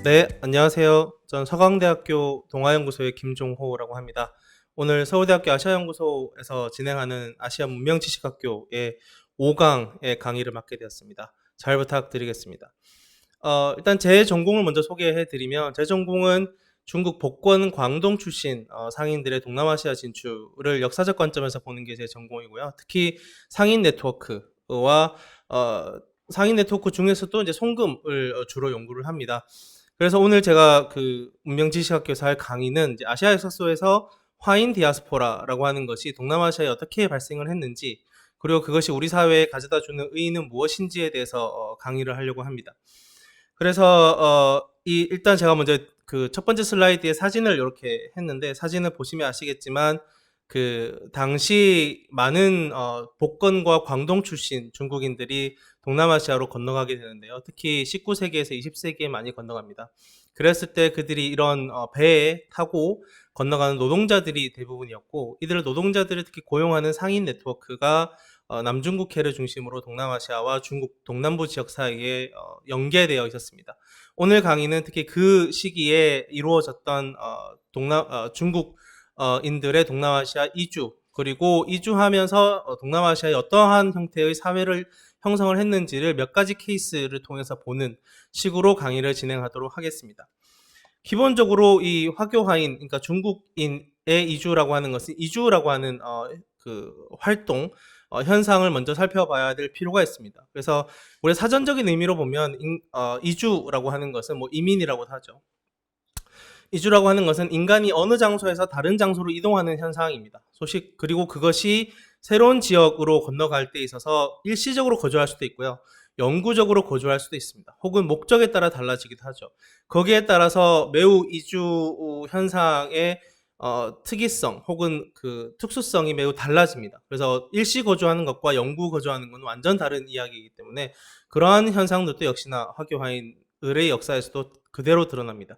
네, 안녕하세요. 전 서강대학교 동아연구소의 김종호라고 합니다. 오늘 서울대학교 아시아연구소에서 진행하는 아시아 문명지식학교의 5강의 강의를 맡게 되었습니다. 잘 부탁드리겠습니다. 일단 제 전공을 먼저 소개해드리면, 제 전공은 중국 복권 광동 출신 상인들의 동남아시아 진출을 역사적 관점에서 보는 게 제 전공이고요. 특히 상인 네트워크와 상인 네트워크 중에서도 이제 송금을 주로 연구를 합니다. 그래서 오늘 제가 그 문명지식학교에서 할 강의는 이제 아시아 역사소에서 화인 디아스포라라고 하는 것이 동남아시아에 어떻게 발생을 했는지, 그리고 그것이 우리 사회에 가져다 주는 의의는 무엇인지에 대해서 강의를 하려고 합니다. 그래서 일단 제가 먼저 그 첫 번째 슬라이드에 사진을 이렇게 했는데, 사진을 보시면 아시겠지만 그 당시 많은 복건과 광동 출신 중국인들이 동남아시아로 건너가게 되는데요. 특히 19세기에서 20세기에 많이 건너갑니다. 그랬을 때 그들이 이런 배에 타고 건너가는 노동자들이 대부분이었고, 이들 노동자들을 특히 고용하는 상인 네트워크가 남중국해를 중심으로 동남아시아와 중국 동남부 지역 사이에 연계되어 있었습니다. 오늘 강의는 특히 그 시기에 이루어졌던 중국 인들의 동남아시아 이주, 그리고 이주하면서 동남아시아의 어떠한 형태의 사회를 형성을 했는지를 몇 가지 케이스를 통해서 보는 식으로 강의를 진행하도록 하겠습니다. 기본적으로 이 화교화인, 그러니까 중국인의 이주라고 하는 것은, 이주라고 하는 그 활동, 현상을 먼저 살펴봐야 될 필요가 있습니다. 그래서 우리 사전적인 의미로 보면 이주라고 하는 것은 뭐 이민이라고 하죠. 이주라고 하는 것은 인간이 어느 장소에서 다른 장소로 이동하는 현상입니다. 그리고 그것이 새로운 지역으로 건너갈 때 있어서 일시적으로 거주할 수도 있고요. 영구적으로 거주할 수도 있습니다. 혹은 목적에 따라 달라지기도 하죠. 거기에 따라서 매우 이주 현상의 특이성 혹은 그 특수성이 매우 달라집니다. 그래서 일시 거주하는 것과 영구 거주하는 건 완전 다른 이야기이기 때문에 그러한 현상들도 역시나 화교화인의 역사에서도 그대로 드러납니다.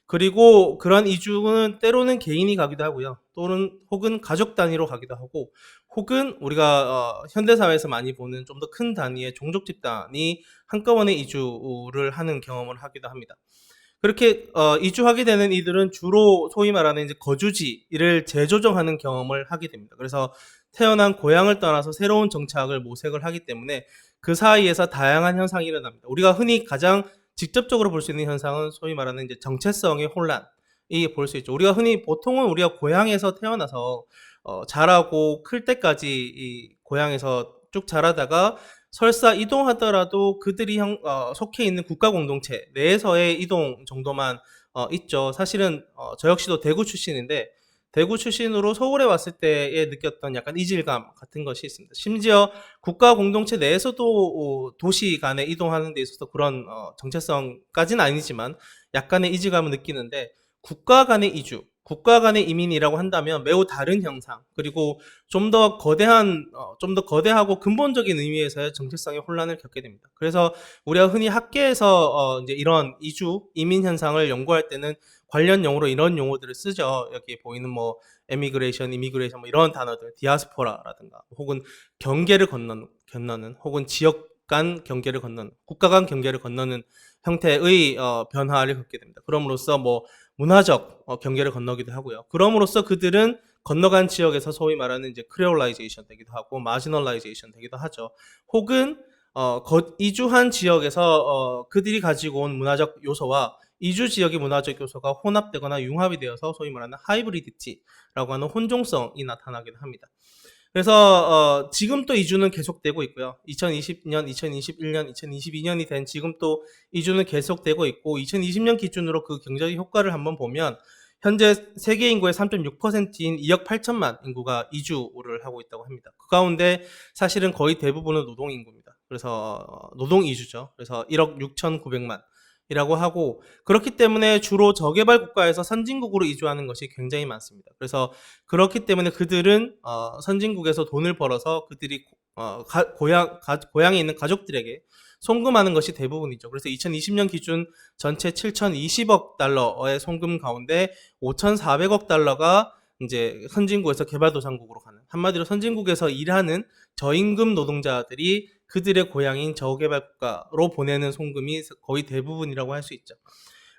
그리고 그런 이주는 때로는 개인이 가기도 하고요. 또는 혹은 가족 단위로 가기도 하고, 혹은 우리가 현대사회에서 많이 보는 좀 더 큰 단위의 종족 집단이 한꺼번에 이주를 하는 경험을 하기도 합니다. 그렇게 이주하게 되는 이들은 주로 소위 말하는 이제 거주지를 재조정하는 경험을 하게 됩니다. 그래서 태어난 고향을 떠나서 새로운 정착을 모색을 하기 때문에 그 사이에서 다양한 현상이 일어납니다. 우리가 흔히 가장 직접적으로 볼 수 있는 현상은 소위 말하는 이제 정체성의 혼란이 볼 수 있죠. 우리가 흔히 보통은 우리가 고향에서 태어나서 자라고 클 때까지 이 고향에서 쭉 자라다가 설사 이동하더라도 그들이 속해 있는 국가 공동체 내에서의 이동 정도만 있죠. 사실은 저 역시도 대구 출신인데, 대구 출신으로 서울에 왔을 때에 느꼈던 약간 이질감 같은 것이 있습니다. 심지어 국가 공동체 내에서도 도시 간에 이동하는 데 있어서 그런 정체성까지는 아니지만 약간의 이질감을 느끼는데, 국가 간의 이주, 국가 간의 이민이라고 한다면 매우 다른 형상, 그리고 좀 더 거대하고 근본적인 의미에서의 정체성의 혼란을 겪게 됩니다. 그래서 우리가 흔히 학계에서 이제 이런 이주, 이민 현상을 연구할 때는 관련 용어로 이런 용어들을 쓰죠. 여기 보이는 뭐 에미그레이션, 이미그레이션 뭐 이런 단어들, 디아스포라라든가, 혹은 경계를 건너는 혹은 지역 간 경계를 건너는, 국가 간 경계를 건너는 형태의 변화를 겪게 됩니다. 그럼으로써 뭐 문화적 경계를 건너기도 하고요. 그럼으로써 그들은 건너간 지역에서 소위 말하는 이제 크레올라이제이션 되기도 하고 마지널라이제이션 되기도 하죠. 혹은 이주한 지역에서 그들이 가지고 온 문화적 요소와 이주 지역의 문화적 요소가 혼합되거나 융합이 되어서 소위 말하는 하이브리디티라고 하는 혼종성이 나타나기도 합니다. 그래서 지금 또 이주는 계속되고 있고요. 2020년, 2021년, 2022년이 된 지금 또 이주는 계속되고 있고, 2020년 기준으로 그 경제적 효과를 한번 보면 현재 세계 인구의 3.6%인 2억 8천만 인구가 이주를 하고 있다고 합니다. 그 가운데 사실은 거의 대부분은 노동 인구입니다. 그래서 노동 이주죠. 그래서 1억 6,900만 이라고 하고, 그렇기 때문에 주로 저개발 국가에서 선진국으로 이주하는 것이 굉장히 많습니다. 그래서 그렇기 때문에 그들은 선진국에서 돈을 벌어서 그들이 고향에 있는 가족들에게 송금하는 것이 대부분이죠. 그래서 2020년 기준 전체 7,020억 달러의 송금 가운데 5,400억 달러가 이제 선진국에서 개발도상국으로 가는, 한마디로 선진국에서 일하는 저임금 노동자들이 그들의 고향인 저개발 국가로 보내는 송금이 거의 대부분이라고 할 수 있죠.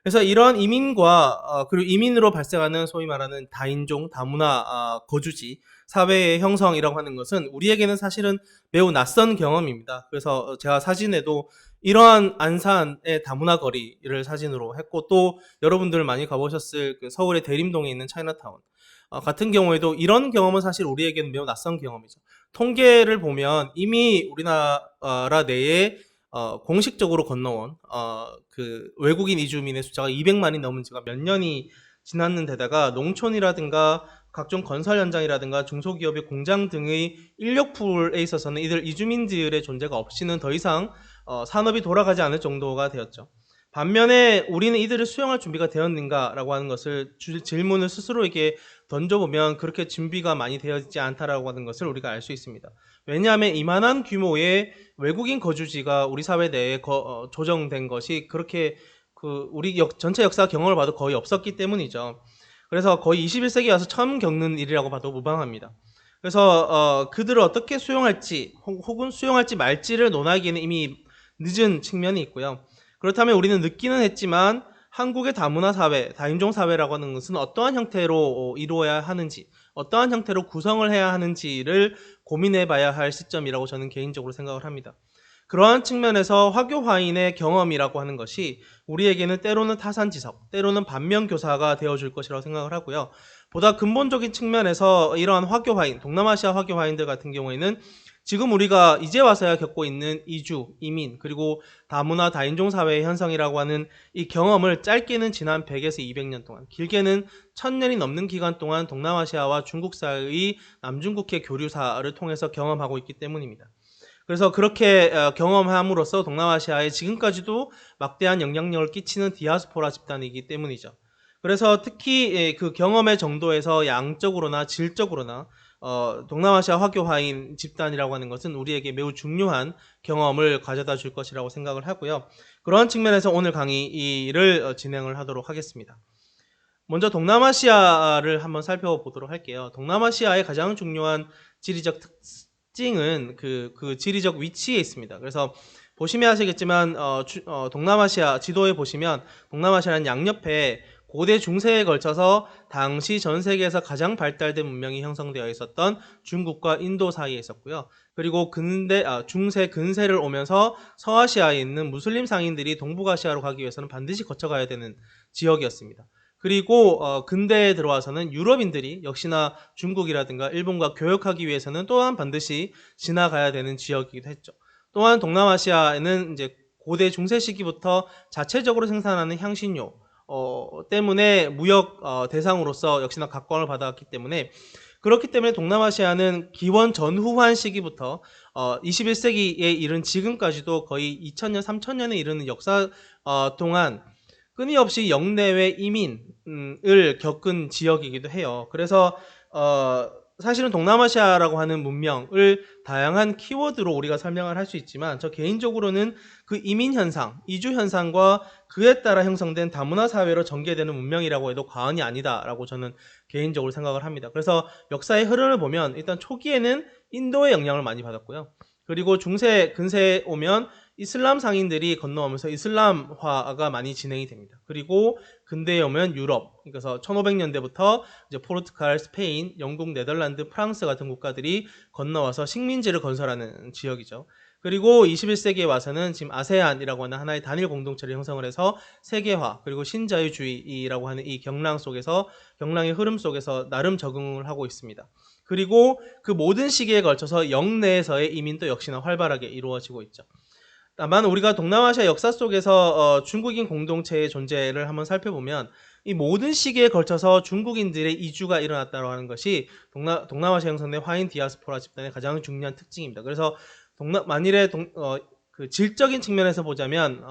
그래서 이러한 이민과 그리고 이민으로 발생하는 소위 말하는 다인종, 다문화 거주지 사회의 형성이라고 하는 것은 우리에게는 사실은 매우 낯선 경험입니다. 그래서 제가 사진에도 이러한 안산의 다문화 거리를 사진으로 했고, 또 여러분들 많이 가보셨을 그 서울의 대림동에 있는 차이나타운 같은 경우에도 이런 경험은 사실 우리에게는 매우 낯선 경험이죠. 통계를 보면 이미 우리나라 내에 공식적으로 건너온 그 외국인 이주민의 숫자가 200만이 넘은 지가 몇 년이 지났는데다가 농촌이라든가 각종 건설 현장이라든가 중소기업의 공장 등의 인력풀에 있어서는 이들 이주민들의 존재가 없이는 더 이상 산업이 돌아가지 않을 정도가 되었죠. 반면에 우리는 이들을 수용할 준비가 되었는가라고 하는 것을 질문을 스스로에게 던져보면 그렇게 준비가 많이 되어 있지 않다라고 하는 것을 우리가 알 수 있습니다. 왜냐하면 이만한 규모의 외국인 거주지가 우리 사회 내에 조정된 것이 그렇게 우리 전체 역사 경험을 봐도 거의 없었기 때문이죠. 그래서 거의 21세기 와서 처음 겪는 일이라고 봐도 무방합니다. 그래서 그들을 어떻게 수용할지 혹은 수용할지 말지를 논하기에는 이미 늦은 측면이 있고요. 그렇다면 우리는 늦기는 했지만 한국의 다문화 사회, 다인종 사회라고 하는 것은 어떠한 형태로 이루어야 하는지, 어떠한 형태로 구성을 해야 하는지를 고민해 봐야 할 시점이라고 저는 개인적으로 생각을 합니다. 그러한 측면에서 화교화인의 경험이라고 하는 것이 우리에게는 때로는 타산지석, 때로는 반면교사가 되어줄 것이라고 생각을 하고요. 보다 근본적인 측면에서 이러한 화교화인, 동남아시아 화교화인들 같은 경우에는 지금 우리가 이제 와서야 겪고 있는 이주, 이민, 그리고 다문화, 다인종 사회의 현상이라고 하는 이 경험을 짧게는 지난 100에서 200년 동안, 길게는 1000년이 넘는 기간 동안 동남아시아와 중국 사이의 남중국해 교류사를 통해서 경험하고 있기 때문입니다. 그래서 그렇게 경험함으로써 동남아시아에 지금까지도 막대한 영향력을 끼치는 디아스포라 집단이기 때문이죠. 그래서 특히 그 경험의 정도에서 양적으로나 질적으로나 동남아시아 화교화인 집단이라고 하는 것은 우리에게 매우 중요한 경험을 가져다 줄 것이라고 생각을 하고요. 그러한 측면에서 오늘 강의를 진행을 하도록 하겠습니다. 먼저 동남아시아를 한번 살펴보도록 할게요. 동남아시아의 가장 중요한 지리적 특징은 그 지리적 위치에 있습니다. 그래서 보시면 아시겠지만 동남아시아 지도에 보시면 동남아시아는 양옆에 고대 중세에 걸쳐서 당시 전 세계에서 가장 발달된 문명이 형성되어 있었던 중국과 인도 사이에 있었고요. 그리고 중세 근세를 오면서 서아시아에 있는 무슬림 상인들이 동북아시아로 가기 위해서는 반드시 거쳐가야 되는 지역이었습니다. 그리고 근대에 들어와서는 유럽인들이 역시나 중국이라든가 일본과 교역하기 위해서는 또한 반드시 지나가야 되는 지역이기도 했죠. 또한 동남아시아에는 이제 고대 중세 시기부터 자체적으로 생산하는 향신료 때문에 무역 대상으로서 역시나 각광을 받아왔기 때문에, 그렇기 때문에 동남아시아는 기원 전후한 시기부터 21세기에 이른 지금까지도 거의 2000년, 3000년에 이르는 역사 동안 끊임없이 영내외 이민을 겪은 지역이기도 해요. 그래서 사실은 동남아시아라고 하는 문명을 다양한 키워드로 우리가 설명을 할 수 있지만, 저 개인적으로는 그 이민 현상, 이주 현상과 그에 따라 형성된 다문화 사회로 전개되는 문명이라고 해도 과언이 아니다라고 저는 개인적으로 생각을 합니다. 그래서 역사의 흐름을 보면 일단 초기에는 인도의 영향을 많이 받았고요. 그리고 중세, 근세에 오면 이슬람 상인들이 건너오면서 이슬람화가 많이 진행이 됩니다. 그리고 근대에 오면 유럽, 그래서 1500년대부터 이제 포르투갈, 스페인, 영국, 네덜란드, 프랑스 같은 국가들이 건너와서 식민지를 건설하는 지역이죠. 그리고 21세기에 와서는 지금 아세안이라고 하는 하나의 단일 공동체를 형성을 해서 세계화, 그리고 신자유주의라고 하는 이 경랑의 흐름 속에서 나름 적응을 하고 있습니다. 그리고 그 모든 시기에 걸쳐서 영내에서의 이민도 역시나 활발하게 이루어지고 있죠. 다만 우리가 동남아시아 역사 속에서 중국인 공동체의 존재를 한번 살펴보면 이 모든 시기에 걸쳐서 중국인들의 이주가 일어났다고 하는 것이 동남아시아 형성된 화인 디아스포라 집단의 가장 중요한 특징입니다. 그래서 만일에 그 질적인 측면에서 보자면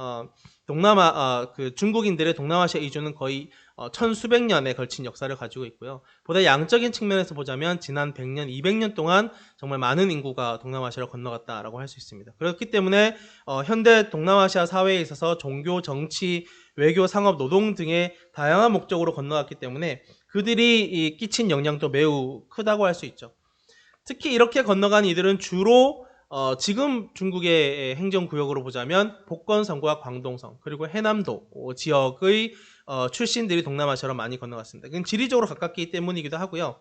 그 중국인들의 동남아시아 이주는 거의 천수백 년에 걸친 역사를 가지고 있고요. 보다 양적인 측면에서 보자면 지난 100년, 200년 동안 정말 많은 인구가 동남아시아로 건너갔다라고 할 수 있습니다. 그렇기 때문에 현대 동남아시아 사회에 있어서 종교, 정치, 외교, 상업, 노동 등의 다양한 목적으로 건너갔기 때문에 그들이 끼친 영향도 매우 크다고 할 수 있죠. 특히 이렇게 건너간 이들은 주로 지금 중국의 행정구역으로 보자면 복건성과 광동성 그리고 해남도 지역의 출신들이 동남아시아로 많이 건너갔습니다. 그건 지리적으로 가깝기 때문이기도 하고요.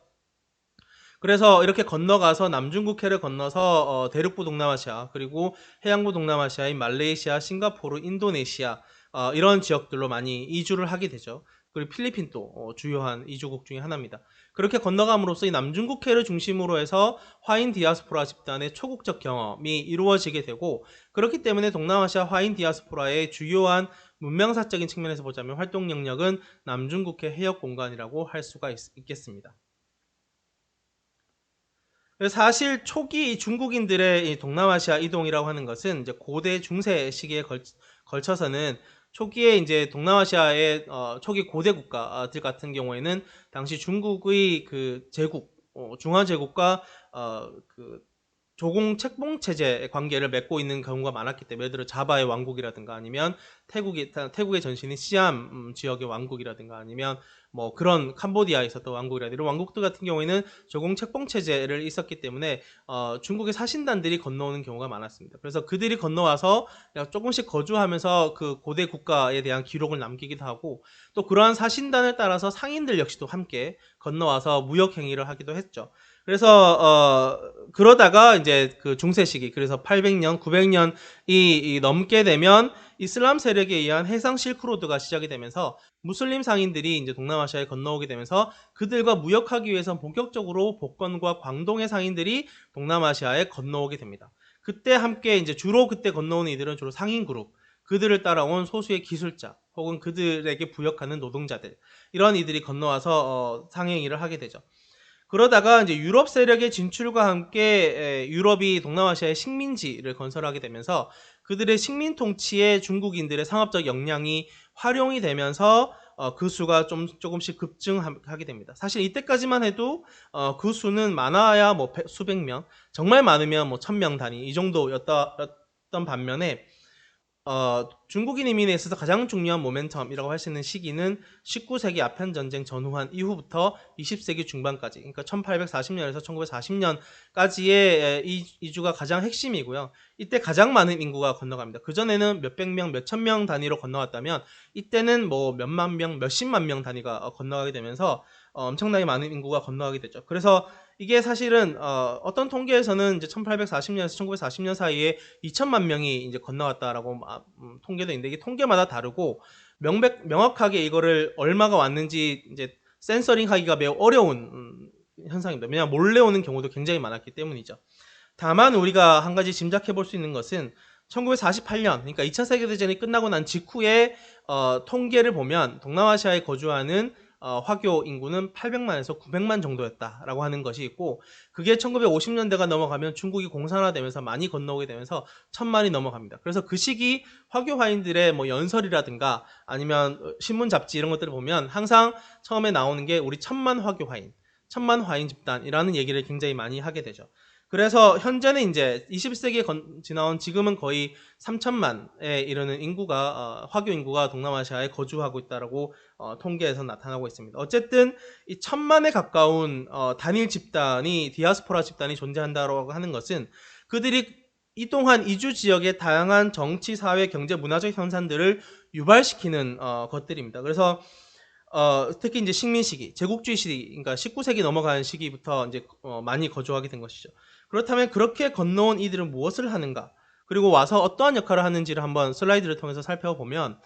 그래서 이렇게 건너가서 남중국해를 건너서 대륙부 동남아시아 그리고 해양부 동남아시아인 말레이시아, 싱가포르, 인도네시아 이런 지역들로 많이 이주를 하게 되죠. 그리고 필리핀도 주요한 이주국 중에 하나입니다. 그렇게 건너감으로써 이 남중국해를 중심으로 해서 화인 디아스포라 집단의 초국적 경험이 이루어지게 되고, 그렇기 때문에 동남아시아 화인 디아스포라의 주요한 문명사적인 측면에서 보자면 활동 영역은 남중국해 해역 공간이라고 할 수가 있겠습니다. 사실 초기 중국인들의 이 동남아시아 이동이라고 하는 것은 이제 고대 중세 시기에 걸쳐서는 초기에 이제 동남아시아의 초기 고대 국가들 같은 경우에는 당시 중국의 그 제국, 중화 제국과 그 조공 책봉 체제 관계를 맺고 있는 경우가 많았기 때문에, 예를 들어 자바의 왕국이라든가 아니면 태국의 전신인 시암 지역의 왕국이라든가 아니면 뭐 그런 캄보디아에 있었던 왕국이라든가 이런 왕국들 같은 경우에는 조공 책봉 체제를 있었기 때문에 중국의 사신단들이 건너오는 경우가 많았습니다. 그래서 그들이 건너와서 조금씩 거주하면서 그 고대 국가에 대한 기록을 남기기도 하고, 또 그러한 사신단을 따라서 상인들 역시도 함께 건너와서 무역 행위를 하기도 했죠. 그래서 그러다가 이제 그 중세 시기, 그래서 800년, 900년이 넘게 되면 이슬람 세력에 의한 해상 실크로드가 시작이 되면서 무슬림 상인들이 이제 동남아시아에 건너오게 되면서 그들과 무역하기 위해서 본격적으로 복건과 광동의 상인들이 동남아시아에 건너오게 됩니다. 그때 함께 이제 주로 그때 건너오는 이들은 주로 상인 그룹, 그들을 따라온 소수의 기술자 혹은 그들에게 부역하는 노동자들, 이런 이들이 건너와서 상행위를 하게 되죠. 그러다가 이제 유럽 세력의 진출과 함께 유럽이 동남아시아의 식민지를 건설하게 되면서 그들의 식민 통치에 중국인들의 상업적 역량이 활용이 되면서 그 수가 조금씩 급증하게 됩니다. 사실 이때까지만 해도 그 수는 많아야 뭐 수백 명, 정말 많으면 뭐 1000명 단위 이 정도였던 반면에 중국인 이민에 있어서 가장 중요한 모멘텀이라고 할 수 있는 시기는 19세기 아편전쟁 전후한 이후부터 20세기 중반까지, 그러니까 1840년에서 1940년까지의 이주가 가장 핵심이고요. 이때 가장 많은 인구가 건너갑니다. 그전에는 몇백 명, 몇천 명 단위로 건너왔다면 이때는 뭐 몇만 명, 몇십만 명 단위가 건너가게 되면서 엄청나게 많은 인구가 건너가게 되죠. 그래서 이게 사실은 어떤 통계에서는 이제 1840년에서 1940년 사이에 2천만 명이 이제 건너왔다라고 통계도 있는데, 이게 통계마다 다르고 명확하게 이거를 얼마가 왔는지 이제 센서링하기가 매우 어려운 현상입니다. 왜냐하면 몰래 오는 경우도 굉장히 많았기 때문이죠. 다만 우리가 한 가지 짐작해 볼 수 있는 것은 1948년, 그러니까 2차 세계대전이 끝나고 난 직후에 통계를 보면 동남아시아에 거주하는 화교 인구는 800만에서 900만 정도였다라고 하는 것이 있고, 그게 1950년대가 넘어가면 중국이 공산화되면서 많이 건너오게 되면서 1000만이 넘어갑니다. 그래서 그 시기 화교 화인들의 뭐 연설이라든가 아니면 신문 잡지 이런 것들을 보면 항상 처음에 나오는 게 우리 1000만 화교 화인, 1000만 화인 집단이라는 얘기를 굉장히 많이 하게 되죠. 그래서 현재는 이제 21세기에 지나온 지금은 거의 3천만에 이르는 인구가 화교 인구가 동남아시아에 거주하고 있다라고 통계에서 나타나고 있습니다. 어쨌든 이 1000만에 가까운 단일 집단이 디아스포라 집단이 존재한다고 하는 것은 그들이 이동한 이주 지역의 다양한 정치, 사회, 경제, 문화적 현상들을 유발시키는 것들입니다. 그래서 특히 이제 식민 시기, 제국주의 시기, 그러니까 19세기 넘어가는 시기부터 이제 많이 거주하게 된 것이죠. 그렇다면 그렇게 건너온 이들은 무엇을 하는가? 그리고 와서 어떠한 역할을 하는지를 한번 슬라이드를 통해서 살펴보면,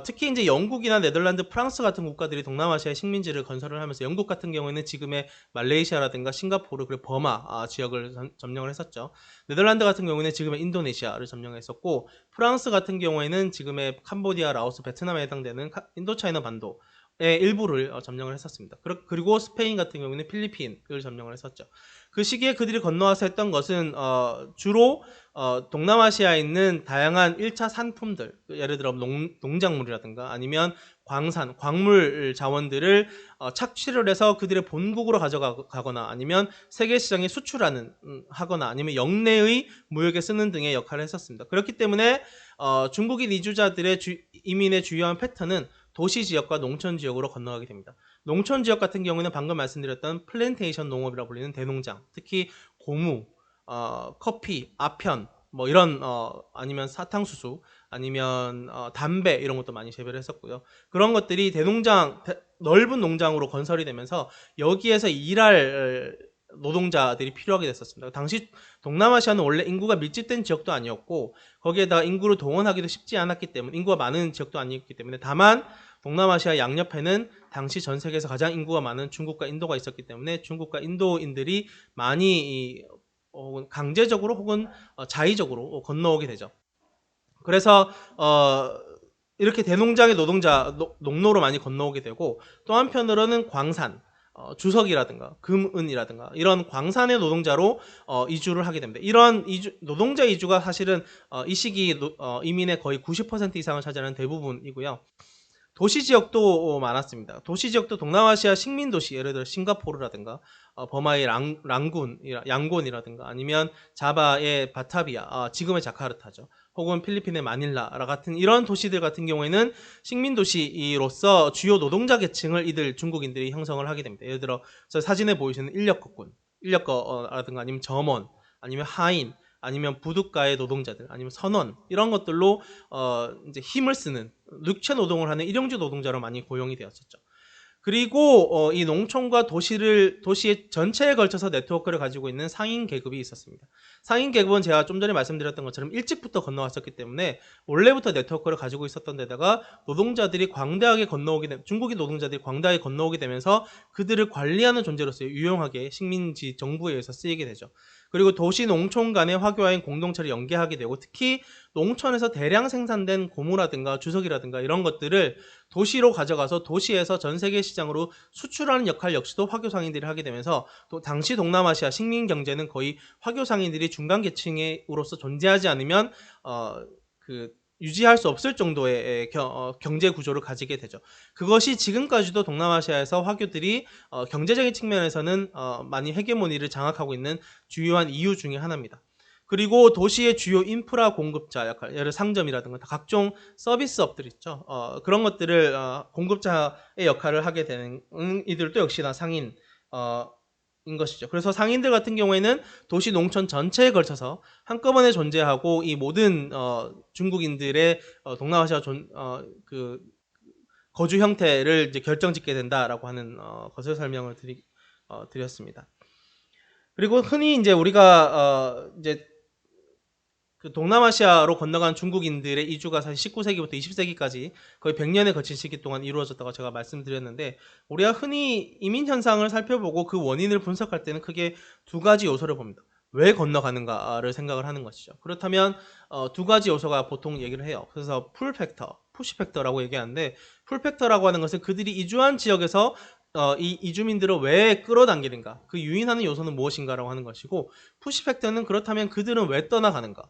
특히 이제 영국이나 네덜란드, 프랑스 같은 국가들이 동남아시아의 식민지를 건설을 하면서, 영국 같은 경우에는 지금의 말레이시아라든가 싱가포르 그리고 버마 지역을 점령을 했었죠. 네덜란드 같은 경우에는 지금의 인도네시아를 점령했었고, 프랑스 같은 경우에는 지금의 캄보디아, 라오스, 베트남에 해당되는 인도차이나 반도 의 일부를 점령을 했었습니다. 그리고 스페인 같은 경우는 필리핀을 점령을 했었죠. 그 시기에 그들이 건너와서 했던 것은 주로 동남아시아에 있는 다양한 1차 산품들, 예를 들어 농작물이라든가 아니면 광산, 광물 자원들을 착취를 해서 그들의 본국으로 가져가거나 아니면 세계 시장에 수출하는 하거나 아니면 영내의 무역에 쓰는 등의 역할을 했었습니다. 그렇기 때문에 중국인 이주자들의 이민의 주요한 패턴은 도시 지역과 농촌 지역으로 건너가게 됩니다. 농촌 지역 같은 경우는 방금 말씀드렸던 플랜테이션 농업이라고 불리는 대농장, 특히 고무, 커피, 아편, 뭐 이런 아니면 사탕수수, 아니면 담배 이런 것도 많이 재배를 했었고요. 그런 것들이 넓은 농장으로 건설이 되면서 여기에서 일할 노동자들이 필요하게 됐었습니다. 당시 동남아시아는 원래 인구가 밀집된 지역도 아니었고 거기에다 인구를 동원하기도 쉽지 않았기 때문에 인구가 많은 지역도 아니었기 때문에 다만 동남아시아 양옆에는 당시 전 세계에서 가장 인구가 많은 중국과 인도가 있었기 때문에 중국과 인도인들이 많이 강제적으로 혹은 자의적으로 건너오게 되죠. 그래서 이렇게 대농장의 농노로 많이 건너오게 되고 또 한편으로는 광산, 주석이라든가 금은이라든가 이런 광산의 노동자로 이주를 하게 됩니다. 이런 노동자 이주가 사실은 이 시기 이민의 거의 90% 이상을 차지하는 대부분이고요. 도시 지역도 많았습니다. 도시 지역도 동남아시아 식민 도시, 예를 들어 싱가포르라든가 버마의 양곤이라든가 아니면 자바의 바타비아, 지금의 자카르타죠. 혹은 필리핀의 마닐라 같은 이런 도시들 같은 경우에는 식민 도시로서 주요 노동자 계층을 이들 중국인들이 형성을 하게 됩니다. 예를 들어 저 사진에 보이시는 인력거라든가 아니면 점원, 아니면 하인, 아니면 부둣가의 노동자들, 아니면 선원 이런 것들로 이제 힘을 쓰는 육체 노동을 하는 일용직 노동자로 많이 고용이 되었었죠. 그리고 이 농촌과 도시의 전체에 걸쳐서 네트워크를 가지고 있는 상인 계급이 있었습니다. 상인 계급은 제가 좀 전에 말씀드렸던 것처럼 일찍부터 건너왔었기 때문에 원래부터 네트워크를 가지고 있었던 데다가 중국인 노동자들이 광대하게 건너오게 되면서 그들을 관리하는 존재로서 유용하게 식민지 정부에 의해서 쓰이게 되죠. 그리고 도시 농촌 간의 화교화인 공동체를 연계하게 되고 특히 농촌에서 대량 생산된 고무라든가 주석이라든가 이런 것들을 도시로 가져가서 도시에서 전 세계 시장으로 수출하는 역할 역시도 화교 상인들이 하게 되면서 또 당시 동남아시아 식민 경제는 거의 화교 상인들이 중간 계층으로서 존재하지 않으면 유지할 수 없을 정도의 경제 구조를 가지게 되죠. 그것이 지금까지도 동남아시아에서 화교들이 경제적인 측면에서는 많이 헤게모니를 장악하고 있는 주요한 이유 중에 하나입니다. 그리고 도시의 주요 인프라 공급자 역할, 예를 들어 상점이라든가 각종 서비스업들 있죠. 그런 것들을 공급자의 역할을 하게 되는 이들도 역시나 상인 인 것이죠. 그래서 상인들 같은 경우에는 도시 농촌 전체에 걸쳐서 한꺼번에 존재하고 이 모든 중국인들의 동남아시아 거주 형태를 이제 결정짓게 된다라고 하는 것을 설명을 드렸습니다. 그리고 흔히 이제 우리가 이제 그 동남아시아로 건너간 중국인들의 이주가 사실 19세기부터 20세기까지 거의 100년에 거친 시기 동안 이루어졌다고 제가 말씀드렸는데 우리가 흔히 이민 현상을 살펴보고 그 원인을 분석할 때는 크게 두 가지 요소를 봅니다. 왜 건너가는가를 생각을 하는 것이죠. 그렇다면 두 가지 요소가 보통 얘기를 해요. 그래서 풀 팩터, 푸시 팩터라고 얘기하는데 풀 팩터라고 하는 것은 그들이 이주한 지역에서 이 이주민들을 왜 끌어당기는가, 그 유인하는 요소는 무엇인가라고 하는 것이고 푸시 팩터는 그렇다면 그들은 왜 떠나가는가,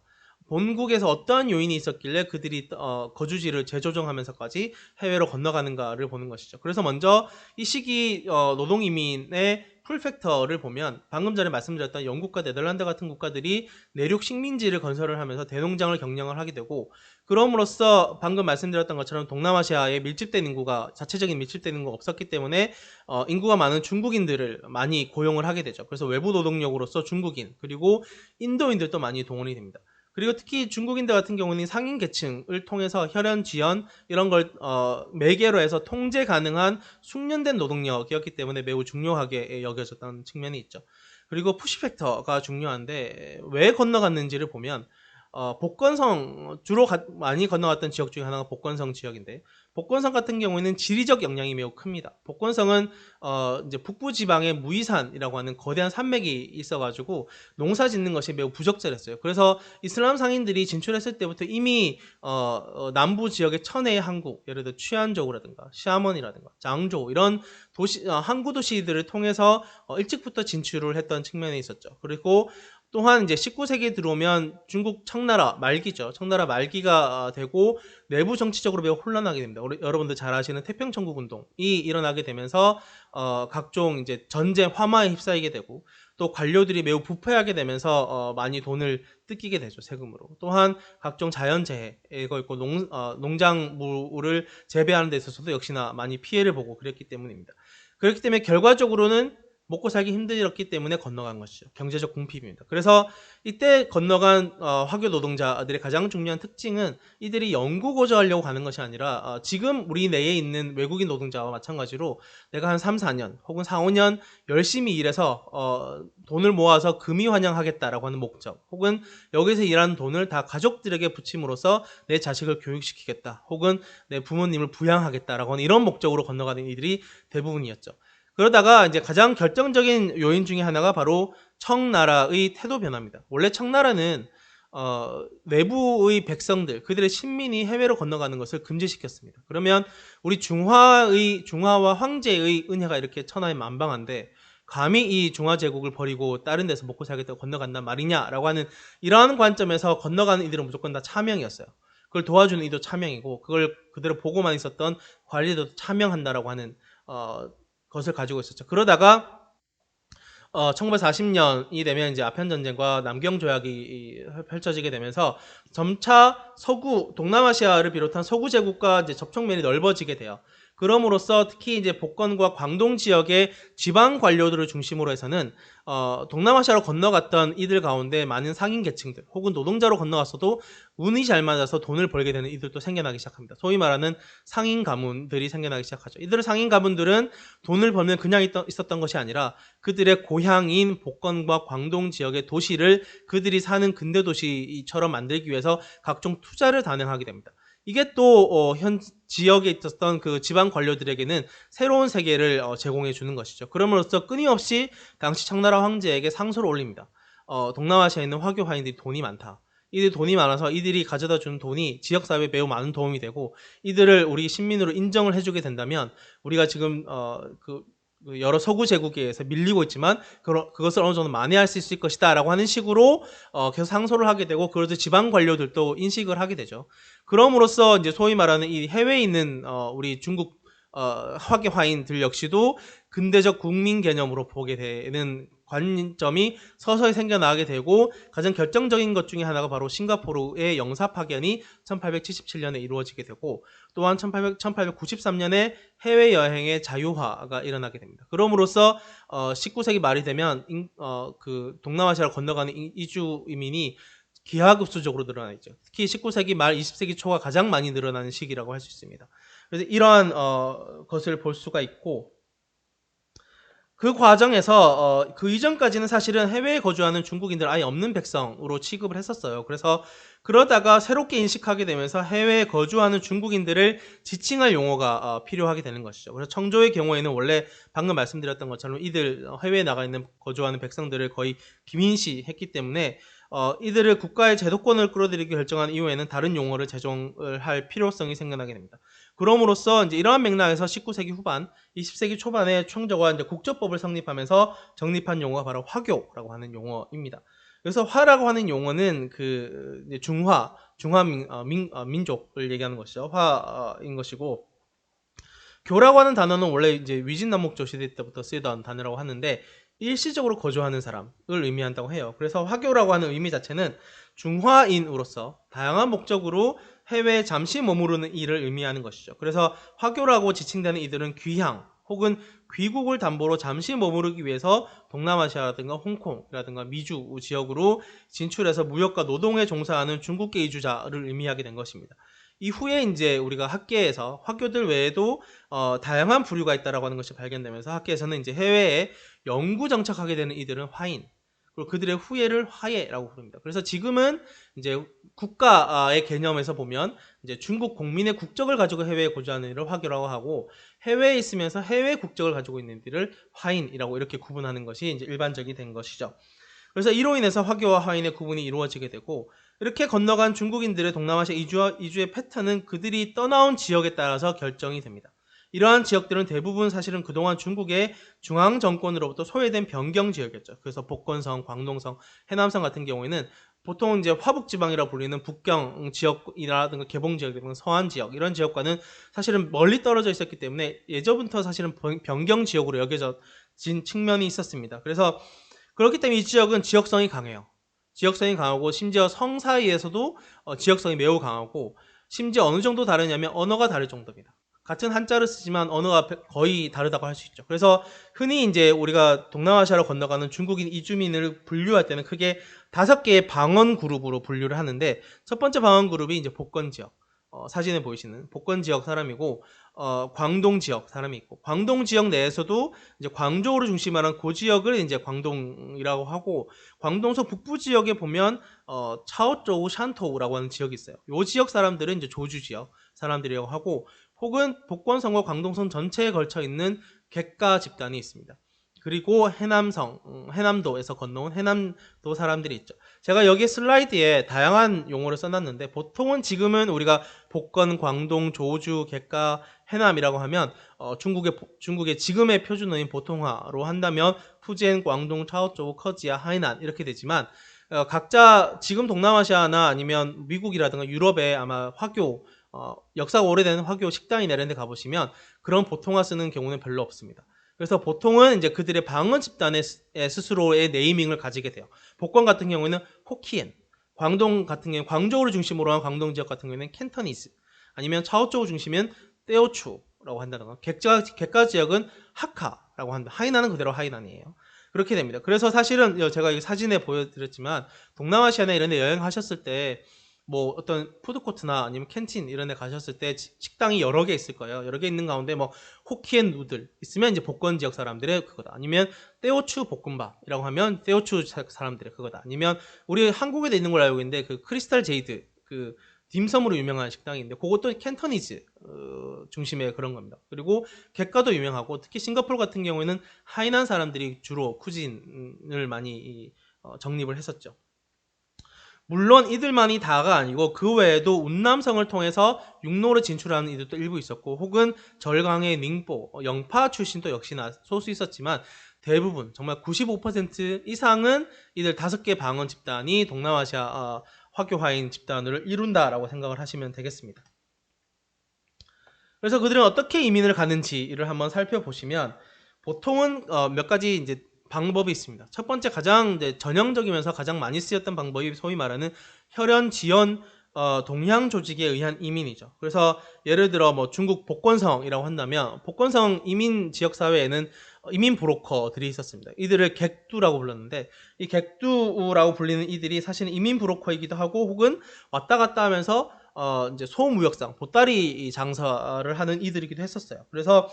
본국에서 어떠한 요인이 있었길래 그들이 거주지를 재조정하면서까지 해외로 건너가는가를 보는 것이죠. 그래서 먼저 이 시기 노동이민의 풀팩터를 보면 방금 전에 말씀드렸던 영국과 네덜란드 같은 국가들이 내륙 식민지를 건설을 하면서 대농장을 경영을 하게 되고 그럼으로써 방금 말씀드렸던 것처럼 동남아시아에 자체적인 밀집된 인구가 없었기 때문에 인구가 많은 중국인들을 많이 고용을 하게 되죠. 그래서 외부 노동력으로서 중국인 그리고 인도인들도 많이 동원이 됩니다. 그리고 특히 중국인들 같은 경우는 상인 계층을 통해서 혈연, 지연 이런 걸 매개로 해서 통제 가능한 숙련된 노동력이었기 때문에 매우 중요하게 여겨졌던 측면이 있죠. 그리고 푸시 팩터가 중요한데 왜 건너갔는지를 보면 복건성 주로 많이 건너갔던 지역 중에 하나가 복건성 지역인데 복건성 같은 경우에는 지리적 영향이 매우 큽니다. 복건성은 이제 북부 지방에 무이산이라고 하는 거대한 산맥이 있어가지고 농사 짓는 것이 매우 부적절했어요. 그래서 이슬람 상인들이 진출했을 때부터 이미 남부 지역의 천혜의 항구, 예를 들어 취안저우라든가 샤먼이라든가 장조 이런 항구 도시들을 통해서 일찍부터 진출을 했던 측면이 있었죠. 그리고 또한 이제 19세기에 들어오면 중국 청나라 말기죠. 청나라 말기가 되고 내부 정치적으로 매우 혼란하게 됩니다. 여러분들 잘 아시는 태평천국 운동이 일어나게 되면서 각종 이제 전쟁 화마에 휩싸이게 되고 또 관료들이 매우 부패하게 되면서 많이 돈을 뜯기게 되죠, 세금으로. 또한 각종 자연재해, 이거 있고 농작물을 재배하는 데 있어서도 역시나 많이 피해를 보고 그랬기 때문입니다. 그렇기 때문에 결과적으로는 먹고 살기 힘들었기 때문에 건너간 것이죠. 경제적 궁핍입니다. 그래서 이때 건너간 화교 노동자들의 가장 중요한 특징은 이들이 영구 거주하려고 가는 것이 아니라 지금 우리 내에 있는 외국인 노동자와 마찬가지로 내가 한 3, 4년 혹은 4, 5년 열심히 일해서 돈을 모아서 금이 환영하겠다라고 하는 목적, 혹은 여기서 일하는 돈을 다 가족들에게 바침으로써 내 자식을 교육시키겠다, 혹은 내 부모님을 부양하겠다라고 하는 이런 목적으로 건너가는 이들이 대부분이었죠. 그러다가 이제 가장 결정적인 요인 중에 하나가 바로 청나라의 태도 변화입니다. 원래 청나라는 내부의 백성들, 그들의 신민이 해외로 건너가는 것을 금지시켰습니다. 그러면 우리 중화와 황제의 은혜가 이렇게 천하에 만방한데 감히 이 중화제국을 버리고 다른 데서 먹고 살겠다고 건너간단 말이냐라고 하는 이러한 관점에서 건너가는 이들은 무조건 다 차명이었어요. 그걸 도와주는 이도 차명이고, 그걸 그대로 보고만 있었던 관리도 차명한다라고 하는 것을 가지고 있었죠. 그러다가 1940년이 되면 이제 아편 전쟁과 남경 조약이 펼쳐지게 되면서 점차 동남아시아를 비롯한 서구 제국과 이제 접촉면이 넓어지게 돼요. 그럼으로써 특히 이제 복건과 광동 지역의 지방 관료들을 중심으로 해서는 동남아시아로 건너갔던 이들 가운데 많은 상인 계층들 혹은 노동자로 건너갔어도 운이 잘 맞아서 돈을 벌게 되는 이들도 생겨나기 시작합니다. 소위 말하는 상인 가문들이 생겨나기 시작하죠. 이들의 상인 가문들은 돈을 벌면 그냥 있었던 것이 아니라 그들의 고향인 복건과 광동 지역의 도시를 그들이 사는 근대 도시처럼 만들기 위해서 각종 투자를 단행하게 됩니다. 이게 또 현 지역에 있었던 그 지방 관료들에게는 새로운 세계를 제공해 주는 것이죠. 그럼으로써 끊임없이 당시 청나라 황제에게 상소를 올립니다. 동남아시아에 있는 화교 화인들이 돈이 많다. 이들 돈이 많아서 이들이 가져다 주는 돈이 지역사회에 매우 많은 도움이 되고, 이들을 우리 신민으로 인정을 해주게 된다면 우리가 지금 여러 서구 제국에 의해서 밀리고 있지만 그것을 어느 정도 만회할 수 있을 것이다 라고 하는 식으로 계속 상소를 하게 되고, 그래서 지방 관료들도 인식을 하게 되죠. 그럼으로써 이제 소위 말하는 이 해외에 있는 우리 중국 화계 화인들 역시도 근대적 국민 개념으로 보게 되는 관점이 서서히 생겨나게 되고, 가장 결정적인 것 중에 하나가 바로 싱가포르의 영사 파견이 1877년에 이루어지게 되고, 또한 1893년에 해외여행의 자유화가 일어나게 됩니다. 그럼으로써 19세기 말이 되면 그 동남아시아를 건너가는 이주 이민이 기하급수적으로 늘어나 있죠. 특히 19세기 말 20세기 초가 가장 많이 늘어나는 시기라고 할 수 있습니다. 그래서 이러한 것을 볼 수가 있고, 그 과정에서 그 이전까지는 사실은 해외에 거주하는 중국인들 아예 없는 백성으로 취급을 했었어요. 그래서 그러다가 새롭게 인식하게 되면서 해외에 거주하는 중국인들을 지칭할 용어가 필요하게 되는 것이죠. 그래서 청조의 경우에는 원래 방금 말씀드렸던 것처럼 이들 해외에 나가 있는 거주하는 백성들을 거의 비민시했기 때문에 이들을 국가의 제도권을 끌어들이기 결정한 이후에는 다른 용어를 제정을 할 필요성이 생겨나게 됩니다. 그럼으로써 이제 이러한 맥락에서 19세기 후반, 20세기 초반에 청조가 이제 국조법을 성립하면서 정립한 용어가 바로 화교라고 하는 용어입니다. 그래서 화라고 하는 용어는 그 민족을 얘기하는 것이죠. 화인 것이고, 교라고 하는 단어는 원래 이제 위진남목조 시대 때부터 쓰이던 단어라고 하는데 일시적으로 거주하는 사람을 의미한다고 해요. 그래서 화교라고 하는 의미 자체는 중화인으로서 다양한 목적으로 해외에 잠시 머무르는 일을 의미하는 것이죠. 그래서 화교라고 지칭되는 이들은 귀향 혹은 귀국을 담보로 잠시 머무르기 위해서 동남아시아라든가 홍콩이라든가 미주 지역으로 진출해서 무역과 노동에 종사하는 중국계 이주자를 의미하게 된 것입니다. 이후에 이제 우리가 학계에서 화교들 외에도 다양한 부류가 있다라고 하는 것이 발견되면서 학계에서는 이제 해외에 영구 정착하게 되는 이들은 화인, 그리고 그들의 후예를 화예라고 부릅니다. 그래서 지금은 이제 국가의 개념에서 보면 이제 중국 국민의 국적을 가지고 해외에 거주하는 이를 화교라고 하고, 해외에 있으면서 해외 국적을 가지고 있는 이들을 화인이라고 이렇게 구분하는 것이 이제 일반적이 된 것이죠. 그래서 이로 인해서 화교와 화인의 구분이 이루어지게 되고, 이렇게 건너간 중국인들의 동남아시아 이주의 패턴은 그들이 떠나온 지역에 따라서 결정이 됩니다. 이러한 지역들은 대부분 사실은 그동안 중국의 중앙 정권으로부터 소외된 변경 지역이었죠. 그래서 복건성, 광동성, 해남성 같은 경우에는 보통 이제 화북지방이라 불리는 북경 지역이라든가 개봉 지역이라든가 서안 지역, 이런 지역과는 사실은 멀리 떨어져 있었기 때문에 예전부터 사실은 변경 지역으로 여겨진 측면이 있었습니다. 그래서 그렇기 때문에 이 지역은 지역성이 강해요. 지역성이 강하고, 심지어 성 사이에서도 지역성이 매우 강하고, 심지어 어느 정도 다르냐면 언어가 다를 정도입니다. 같은 한자를 쓰지만 언어가 거의 다르다고 할 수 있죠. 그래서 흔히 이제 우리가 동남아시아로 건너가는 중국인 이주민을 분류할 때는 크게 5개의 방언 그룹으로 분류를 하는데, 첫 번째 방언 그룹이 이제 복건 지역, 사진에 보이시는 복건 지역 사람이고, 광동 지역 사람이 있고, 광동 지역 내에서도 이제 광저우를 중심으로 한 그 지역을 이제 광동이라고 하고, 광동서 북부 지역에 보면 차오쩌우 샨토우라고 하는 지역이 있어요. 이 지역 사람들은 이제 조주 지역 사람들이라고 하고, 혹은 복권성과 광동성 전체에 걸쳐 있는 객가 집단이 있습니다. 그리고 해남도에서 건너온 해남도 사람들이 있죠. 제가 여기 슬라이드에 다양한 용어를 써놨는데, 보통은 지금은 우리가 복건, 광동, 조주, 객가, 해남이라고 하면 중국의 지금의 표준어인 보통화로 한다면 푸젠, 광동, 차오쩌우, 커지야, 하이난 이렇게 되지만, 각자 지금 동남아시아나 아니면 미국이라든가 유럽의 아마 화교, 역사가 오래된 화교 식당이나 이런 데 가보시면 그런 보통화 쓰는 경우는 별로 없습니다. 그래서 보통은 이제 그들의 방언 집단의 스스로의 네이밍을 가지게 돼요. 복권 같은 경우에는 호키엔, 광동 같은 경우는 광저우를 중심으로 한 광동 지역 같은 경우에는 캔터니즈, 아니면 차오쩌우 중심은 떼오추라고 한다던가, 객가 지역은 하카라고 한다. 하이난은 그대로 하이난이에요. 그렇게 됩니다. 그래서 사실은 제가 이 사진에 보여드렸지만, 동남아시아나 이런 데 여행하셨을 때 뭐 어떤 푸드코트나 아니면 캔틴 이런 데 가셨을 때 식당이 여러 개 있을 거예요. 여러 개 있는 가운데 뭐 호키엔 누들 있으면 이제 복건 지역 사람들의 그거다. 아니면 떼오추 볶음밥이라고 하면 떼오추 사람들의 그거다. 아니면 우리 한국에도 있는 걸 알고 있는데 그 크리스탈 제이드 그 딤섬으로 유명한 식당인데 그것도 캔터니즈 중심의 그런 겁니다. 그리고 객가도 유명하고, 특히 싱가포르 같은 경우에는 하이난 사람들이 주로 쿠진을 많이 정립을 했었죠. 물론 이들만이 다가 아니고 그 외에도 운남성을 통해서 육로를 진출하는 이들도 일부 있었고, 혹은 절강의 닝보, 영파 출신도 역시나 소수 있었지만, 대부분 정말 95% 이상은 이들 5개 방언 집단이 동남아시아 화교화인 집단을 이룬다라고 생각을 하시면 되겠습니다. 그래서 그들은 어떻게 이민을 가는지를 한번 살펴보시면, 보통은 몇 가지 이제 방법이 있습니다. 첫 번째, 가장 이제 전형적이면서 가장 많이 쓰였던 방법이 소위 말하는 혈연 지연 동향 조직에 의한 이민이죠. 그래서 예를 들어 뭐 중국 복건성이라고 한다면, 복건성 이민 지역 사회에는 이민 브로커들이 있었습니다. 이들을 객두라고 불렀는데, 이 객두라고 불리는 이들이 사실은 이민 브로커이기도 하고, 혹은 왔다 갔다 하면서 이제 소무역상, 보따리 장사를 하는 이들이기도 했었어요. 그래서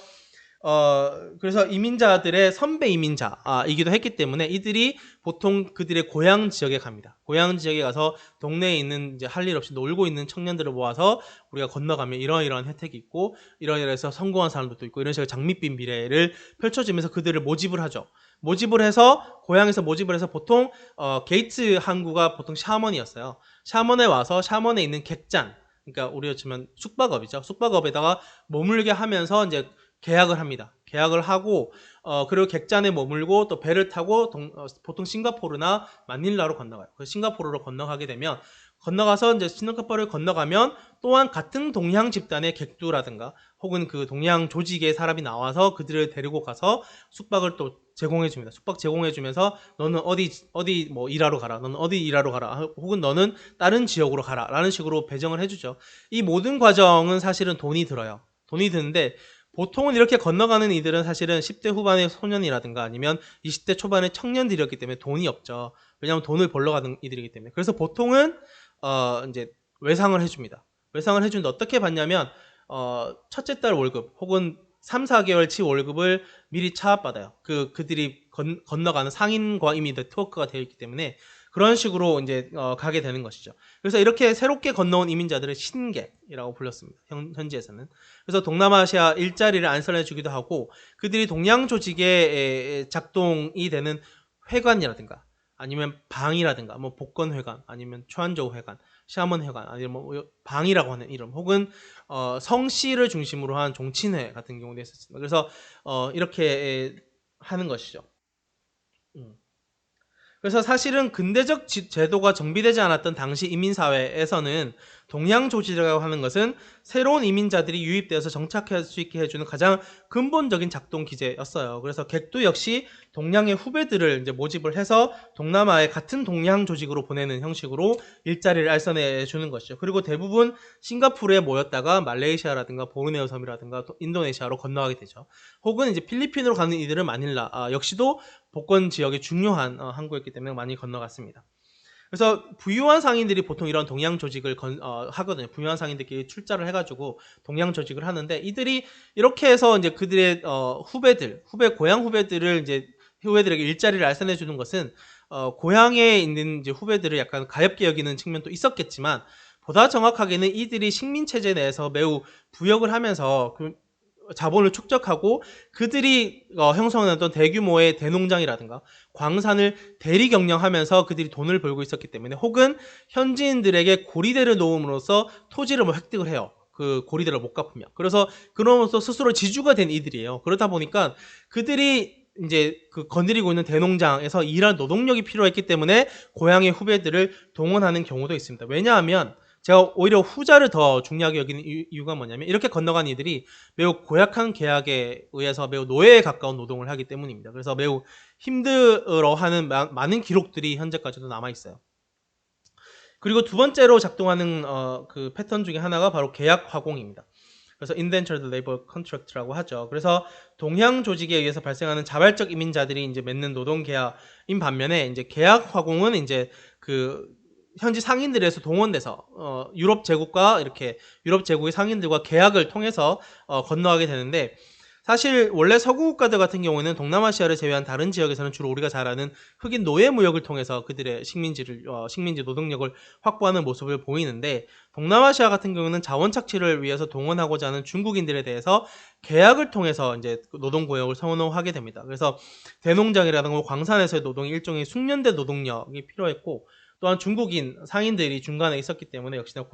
이민자들의 선배 이민자이기도 했기 때문에 이들이 보통 그들의 고향 지역에 갑니다. 고향 지역에 가서 동네에 있는 이제 할 일 없이 놀고 있는 청년들을 모아서 우리가 건너가면 이러이러한 혜택이 있고, 이러이러해서 성공한 사람들도 있고, 이런 식으로 장밋빛 미래를 펼쳐주면서 그들을 모집을 하죠. 고향에서 모집을 해서 보통 게이트 항구가 보통 샤먼이었어요. 샤먼에 와서 샤먼에 있는 객잔, 그러니까 우리가 치면 숙박업이죠. 숙박업에다가 머물게 하면서 이제 계약을 합니다. 계약을 하고 그리고 객잔에 머물고 또 배를 타고 보통 싱가포르나 마닐라로 건너가요. 그 싱가포르로 건너가서 이제 싱가포르를 건너가면 또한 같은 동양 집단의 객두라든가 혹은 그 동양 조직의 사람이 나와서 그들을 데리고 가서 숙박을 또 제공해 줍니다. 숙박 제공해 주면서 너는 어디 뭐 일하러 가라. 너는 어디 일하러 가라. 혹은 너는 다른 지역으로 가라. 라는 식으로 배정을 해 주죠. 이 모든 과정은 사실은 돈이 들어요. 돈이 드는데, 보통은 이렇게 건너가는 이들은 사실은 10대 후반의 소년이라든가 아니면 20대 초반의 청년들이었기 때문에 돈이 없죠. 왜냐하면 돈을 벌러 가는 이들이기 때문에. 그래서 보통은 이제 외상을 해줍니다. 외상을 해주는데 어떻게 받냐면 첫째 달 월급 혹은 3, 4개월치 월급을 미리 차압받아요. 그들이 건너가는 상인과 이미 네트워크가 되어 있기 때문에 그런 식으로 이제 가게 되는 것이죠. 그래서 이렇게 새롭게 건너온 이민자들을 신객이라고 불렀습니다. 현지에서는. 그래서 동남아시아 일자리를 안선해 주기도 하고, 그들이 동양 조직에 작동이 되는 회관이라든가 아니면 방이라든가 뭐 복건회관 아니면 초안저우 회관, 샤먼 회관 아니면 뭐 방이라고 하는 이름, 혹은 성씨를 중심으로 한 종친회 같은 경우도 있었습니다. 그래서 이렇게 하는 것이죠. 음. 그래서 사실은 근대적 제도가 정비되지 않았던 당시 이민사회에서는 동양 조직이라고 하는 것은 새로운 이민자들이 유입되어서 정착할 수 있게 해주는 가장 근본적인 작동 기제였어요. 그래서 객도 역시 동양의 후배들을 이제 모집을 해서 동남아에 같은 동양 조직으로 보내는 형식으로 일자리를 알선해 주는 것이죠. 그리고 대부분 싱가포르에 모였다가 말레이시아라든가 보르네오 섬이라든가 인도네시아로 건너가게 되죠. 혹은 이제 필리핀으로 가는 이들은 마닐라 역시도 복권 지역의 중요한 항구였기 때문에 많이 건너갔습니다. 그래서 부유한 상인들이 보통 이런 동양 조직을 하거든요. 부유한 상인들끼리 출자를 해가지고 동양 조직을 하는데, 이들이 이렇게 해서 이제 그들의 고향 후배들을 이제 후배들에게 일자리를 알선해 주는 것은 고향에 있는 이제 후배들을 약간 가엽게 여기는 측면도 있었겠지만, 보다 정확하게는 이들이 식민 체제 내에서 매우 부역을 하면서 그 자본을 축적하고 그들이 형성했던 대규모의 대농장이라든가 광산을 대리 경영하면서 그들이 돈을 벌고 있었기 때문에, 혹은 현지인들에게 고리대를 놓음으로써 토지를 획득을 해요. 그 고리대를 못 갚으면. 그래서 그러면서 스스로 지주가 된 이들이에요. 그러다 보니까 그들이 이제 그 거느리고 있는 대농장에서 일할 노동력이 필요했기 때문에 고향의 후배들을 동원하는 경우도 있습니다. 왜냐하면 제가 오히려 후자를 더 중요하게 여기는 이유가 뭐냐면, 이렇게 건너간 이들이 매우 고약한 계약에 의해서 매우 노예에 가까운 노동을 하기 때문입니다. 그래서 매우 힘들어하는 많은 기록들이 현재까지도 남아있어요. 그리고 두 번째로 작동하는 그 패턴 중에 하나가 바로 계약 화공입니다. 그래서 indentured labor contract라고 하죠. 그래서 동양 조직에 의해서 발생하는 자발적 이민자들이 이제 맺는 노동 계약인 반면에, 이제 계약 화공은 이제 그 현지 상인들에서 동원돼서 유럽 제국과 이렇게 유럽 제국의 상인들과 계약을 통해서 건너가게 되는데, 사실 원래 서구 국가들 같은 경우에는 동남아시아를 제외한 다른 지역에서는 주로 우리가 잘 아는 흑인 노예 무역을 통해서 그들의 식민지 노동력을 확보하는 모습을 보이는데, 동남아시아 같은 경우는 자원 착취를 위해서 동원하고자 하는 중국인들에 대해서 계약을 통해서 이제 노동 고용을 선호하게 됩니다. 그래서 대농장이라든가 광산에서의 노동이 일종의 숙련된 노동력이 필요했고, 또한 중국인 상인들이 중간에 있었기 때문에 역시나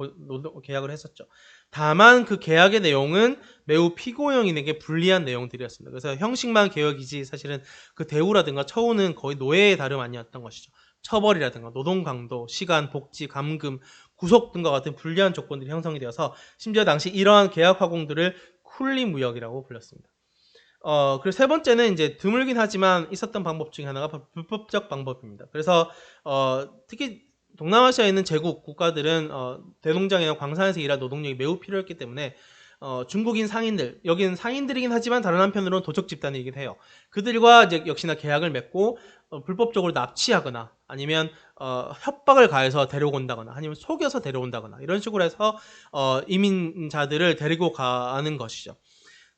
계약을 했었죠. 다만 그 계약의 내용은 매우 피고용인에게 불리한 내용들이었습니다. 그래서 형식만 개혁이지 사실은 그 대우라든가 처우는 거의 노예의 다름 아니었던 것이죠. 처벌이라든가 노동 강도, 시간, 복지, 감금, 구속 등과 같은 불리한 조건들이 형성이 되어서 심지어 당시 이러한 계약 화공들을 쿨리 무역이라고 불렸습니다. 그리고 세 번째는 이제 드물긴 하지만 있었던 방법 중에 하나가 불법적 방법입니다. 그래서 특히 동남아시아에 있는 제국 국가들은 대농장이나 광산에서 일할 노동력이 매우 필요했기 때문에 중국인 상인들, 여기는 상인들이긴 하지만 다른 한편으로는 도적 집단이긴 해요. 그들과 이제 역시나 계약을 맺고 불법적으로 납치하거나 아니면 협박을 가해서 데려온다거나 아니면 속여서 데려온다거나 이런 식으로 해서 이민자들을 데리고 가는 것이죠.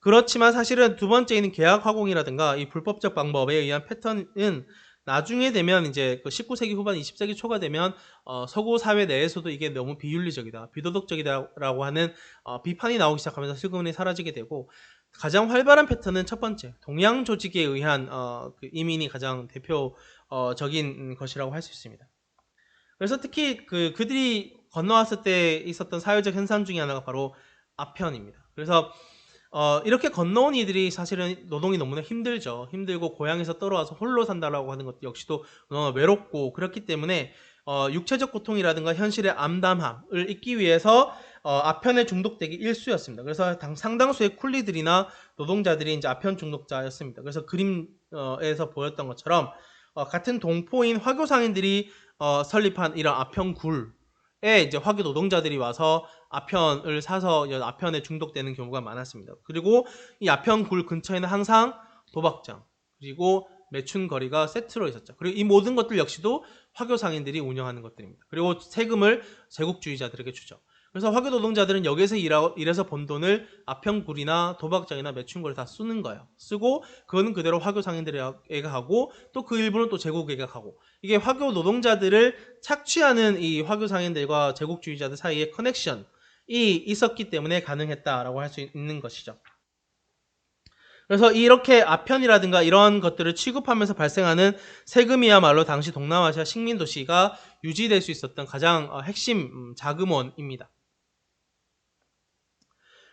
그렇지만 사실은 두 번째인 계약 화공이라든가 이 불법적 방법에 의한 패턴은 나중에 되면 이제 그 19세기 후반 20세기 초가 되면 서구 사회 내에서도 이게 너무 비윤리적이다, 비도덕적이다라고 하는 비판이 나오기 시작하면서 슬그머니 사라지게 되고, 가장 활발한 패턴은 첫 번째 동양 조직에 의한 그 이민이 가장 대표적인 것이라고 할 수 있습니다. 그래서 특히 그들이 건너왔을 때 있었던 사회적 현상 중에 하나가 바로 아편입니다. 그래서 이렇게 건너온 이들이 사실은 노동이 너무나 힘들죠. 힘들고 고향에서 떨어와서 홀로 산다라고 하는 것도 역시도 너무 외롭고, 그렇기 때문에 육체적 고통이라든가 현실의 암담함을 잊기 위해서 아편에 중독되기 일쑤였습니다. 그래서 상당수의 쿨리들이나 노동자들이 이제 아편 중독자였습니다. 그래서 그림에서 보였던 것처럼 같은 동포인 화교 상인들이 설립한 이런 아편 굴에 이제 화교 노동자들이 와서 아편을 사서 아편에 중독되는 경우가 많았습니다. 그리고 이 아편 굴 근처에는 항상 도박장 그리고 매춘거리가 세트로 있었죠. 그리고 이 모든 것들 역시도 화교 상인들이 운영하는 것들입니다. 그리고 세금을 제국주의자들에게 주죠. 그래서 화교 노동자들은 여기서 일해서 번 돈을 아편굴이나 도박장이나 매춘거리 다 쓰는 거예요. 쓰고 그거는 그대로 화교 상인들에게 가고, 또 그 일부는 또 제국에게 가고, 이게 화교 노동자들을 착취하는 이 화교 상인들과 제국주의자들 사이의 커넥션이 있었기 때문에 가능했다라고 할 수 있는 것이죠. 그래서 이렇게 아편이라든가 이런 것들을 취급하면서 발생하는 세금이야말로 당시 동남아시아 식민도시가 유지될 수 있었던 가장 핵심 자금원입니다.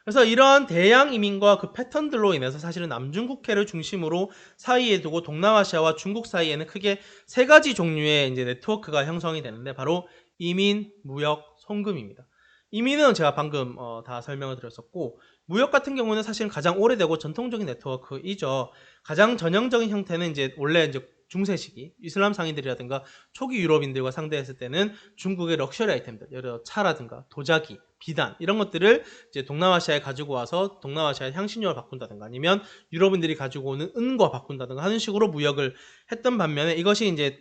그래서 이러한 대양 이민과 그 패턴들로 인해서 사실은 남중국해를 중심으로 사이에 두고 동남아시아와 중국 사이에는 크게 세 가지 종류의 이제 네트워크가 형성이 되는데 바로 이민, 무역, 송금입니다. 이민은 제가 방금 다 설명을 드렸었고, 무역 같은 경우는 사실 가장 오래되고 전통적인 네트워크이죠. 가장 전형적인 형태는 이제 원래 이제 중세 시기 이슬람 상인들이라든가 초기 유럽인들과 상대했을 때는 중국의 럭셔리 아이템들, 예를 들어 차라든가 도자기, 비단 이런 것들을 이제 동남아시아에 가지고 와서 동남아시아의 향신료를 바꾼다든가 아니면 유럽인들이 가지고 오는 은과 바꾼다든가 하는 식으로 무역을 했던 반면에 이것이 이제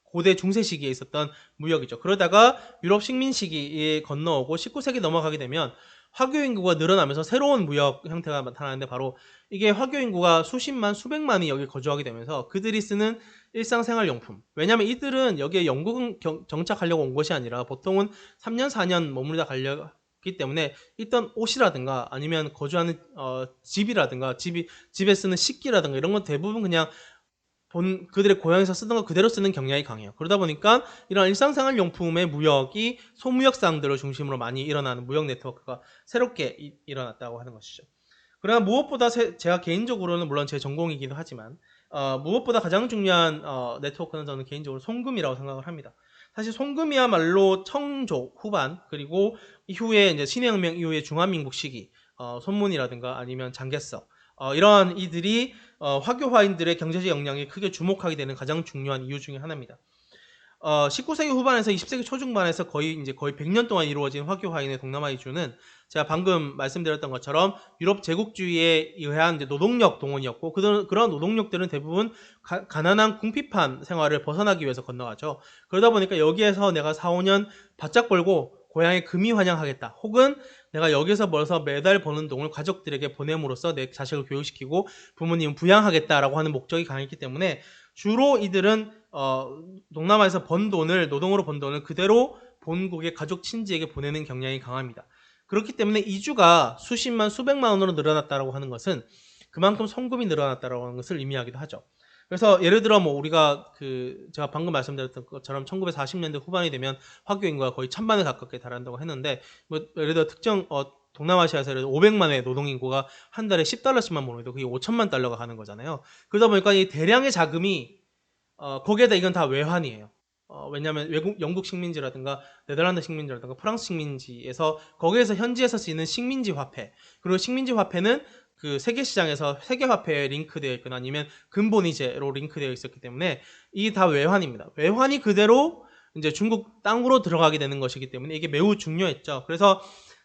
고대 중세 시기에 있었던 무역이죠. 그러다가 유럽 식민 시기에 건너오고 19세기 넘어가게 되면 화교 인구가 늘어나면서 새로운 무역 형태가 나타나는데 바로 이게 화교 인구가 수십만, 수백만이 여기 거주하게 되면서 그들이 쓰는 일상생활용품. 왜냐하면 이들은 여기에 영국 정착하려고 온 것이 아니라 보통은 3년, 4년 머물다 가려기 때문에 있던 옷이라든가 아니면 거주하는 집이라든가 집에 쓰는 식기라든가 이런 건 대부분 그냥 그들의 고향에서 쓰던 거 그대로 쓰는 경향이 강해요. 그러다 보니까 이런 일상생활 용품의 무역이 소무역상들을 중심으로 많이 일어나는 무역 네트워크가 새롭게 일어났다고 하는 것이죠. 그러나 무엇보다 제가 개인적으로는 물론 제 전공이기도 하지만 무엇보다 가장 중요한 네트워크는 저는 개인적으로 송금이라고 생각을 합니다. 사실 송금이야말로 청조 후반 그리고 이후에 이제 신해혁명 이후에 중화민국 시기 손문이라든가 아니면 장개석 이러한 이들이 화교화인들의 경제적 역량에 크게 주목하게 되는 가장 중요한 이유 중에 하나입니다. 19세기 후반에서 20세기 초중반에서 거의 100년 동안 이루어진 화교화인의 동남아 이주는 제가 방금 말씀드렸던 것처럼 유럽 제국주의에 의한 이제 노동력 동원이었고 그런 노동력들은 대부분 가난한 궁핍한 생활을 벗어나기 위해서 건너가죠. 그러다 보니까 여기에서 내가 4, 5년 바짝 벌고 고향에 금이 환영하겠다. 혹은 내가 여기서 벌어서 매달 버는 돈을 가족들에게 보냄으로써 내 자식을 교육시키고 부모님 부양하겠다라고 하는 목적이 강했기 때문에 주로 이들은 동남아에서 번 돈을 노동으로 번 돈을 그대로 본국의 가족 친지에게 보내는 경향이 강합니다. 그렇기 때문에 이주가 수십만 수백만 원으로 늘어났다라고 하는 것은 그만큼 송금이 늘어났다라고 하는 것을 의미하기도 하죠. 그래서 예를 들어 뭐 우리가 제가 방금 말씀드렸던 것처럼 1940년대 후반이 되면 화교 인구가 거의 1000만에 가깝게 달한다고 했는데 뭐 예를 들어 특정 동남아시아에서 500만 의 노동 인구가 한 달에 $10씩만 모으도 그게 5천만 달러가 가는 거잖아요. 그러다 보니까 이 대량의 자금이 거기에다 이건 다 외환이에요. 왜냐하면 영국 식민지라든가 네덜란드 식민지라든가 프랑스 식민지에서 거기에서 현지에서 쓰이는 식민지 화폐 그리고 식민지 화폐는 그 세계 시장에서 세계 화폐에 링크되어 있거나 아니면 근본이제로 링크되어 있었기 때문에 이게 다 외환입니다. 외환이 그대로 이제 중국 땅으로 들어가게 되는 것이기 때문에 이게 매우 중요했죠. 그래서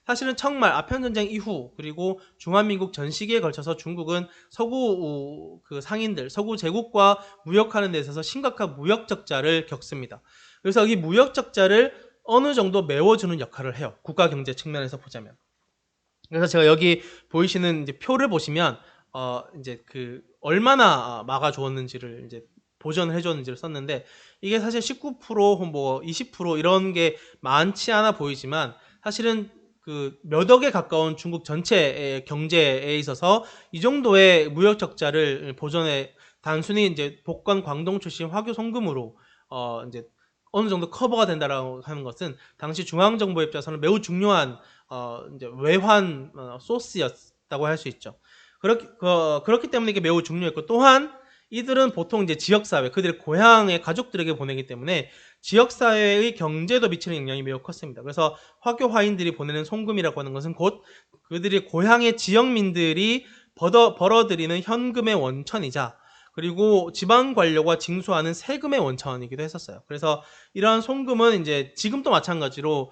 사실은 청말 아편전쟁 이후 그리고 중화민국 전 시기에 걸쳐서 중국은 서구 그 상인들 서구 제국과 무역하는 데 있어서 심각한 무역 적자를 겪습니다. 그래서 이 무역 적자를 어느 정도 메워주는 역할을 해요. 국가 경제 측면에서 보자면. 그래서 제가 여기 보이시는 이제 표를 보시면 이제 얼마나 막아주었는지를 이제 보전을 해줬는지를 썼는데 이게 사실 19% 뭐 20% 이런 게 많지 않아 보이지만 사실은 몇 억에 가까운 중국 전체의 경제에 있어서 이 정도의 무역 적자를 보전해 단순히 이제 복권 광동 출신 화교 송금으로 이제 어느 정도 커버가 된다라고 하는 것은 당시 중앙정부 입장에서는 매우 중요한 이제 외환 소스였다고 할 수 있죠. 그렇기 때문에 이게 매우 중요했고 또한 이들은 보통 이제 지역사회, 그들의 고향의 가족들에게 보내기 때문에 지역사회의 경제도 미치는 영향이 매우 컸습니다. 그래서 화교화인들이 보내는 송금이라고 하는 것은 곧 그들이 고향의 지역민들이 벌어들이는 현금의 원천이자 그리고 지방 관료가 징수하는 세금의 원천이기도 했었어요. 그래서 이러한 송금은 이제 지금도 마찬가지로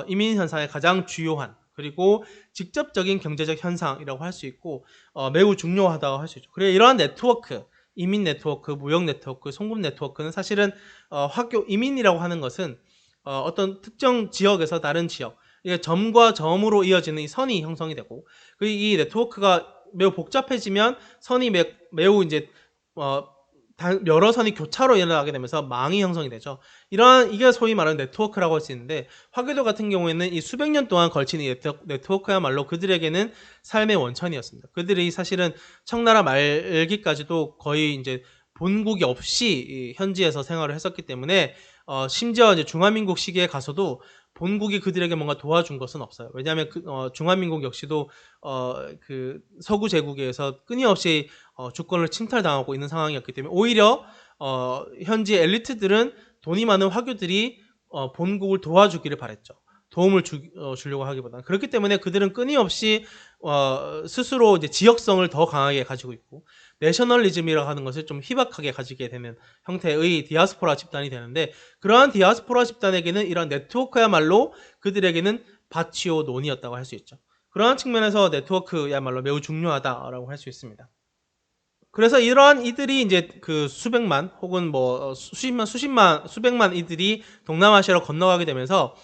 이민 현상의 가장 주요한 그리고 직접적인 경제적 현상이라고 할 수 있고 매우 중요하다고 할 수 있죠. 그래 이러한 네트워크 이민 네트워크, 무역 네트워크, 송금 네트워크는 사실은 화교 이민이라고 하는 것은 어떤 특정 지역에서 다른 지역, 이게 점과 점으로 이어지는 이 선이 형성이 되고, 이 네트워크가 매우 복잡해지면 선이 매우 이제 여러 선이 교차로 일어나게 되면서 망이 형성이 되죠. 이게 소위 말하는 네트워크라고 할 수 있는데 화교도 같은 경우에는 이 수백 년 동안 걸친 이 네트워크야말로 그들에게는 삶의 원천이었습니다. 그들이 사실은 청나라 말기까지도 거의 이제 본국이 없이 현지에서 생활을 했었기 때문에 심지어 이제 중화민국 시기에 가서도 본국이 그들에게 뭔가 도와준 것은 없어요. 왜냐하면 중화민국 역시도 그 서구 제국에서 끊임없이 주권을 침탈당하고 있는 상황이었기 때문에 오히려 현지 엘리트들은 돈이 많은 화교들이 본국을 도와주기를 바랬죠. 도움을 주려고 하기보다는. 그렇기 때문에 그들은 끊임없이 스스로 이제 지역성을 더 강하게 가지고 있고 내셔널리즘이라고 하는 것을 좀 희박하게 가지게 되는 형태의 디아스포라 집단이 되는데, 그러한 디아스포라 집단에게는 이런 네트워크야말로 그들에게는 바치오 논이었다고 할 수 있죠. 그러한 측면에서 네트워크야말로 매우 중요하다라고 할 수 있습니다. 그래서 이러한 이들이 이제 그 수백만 혹은 뭐 수백만 이들이 동남아시아로 건너가게 되면서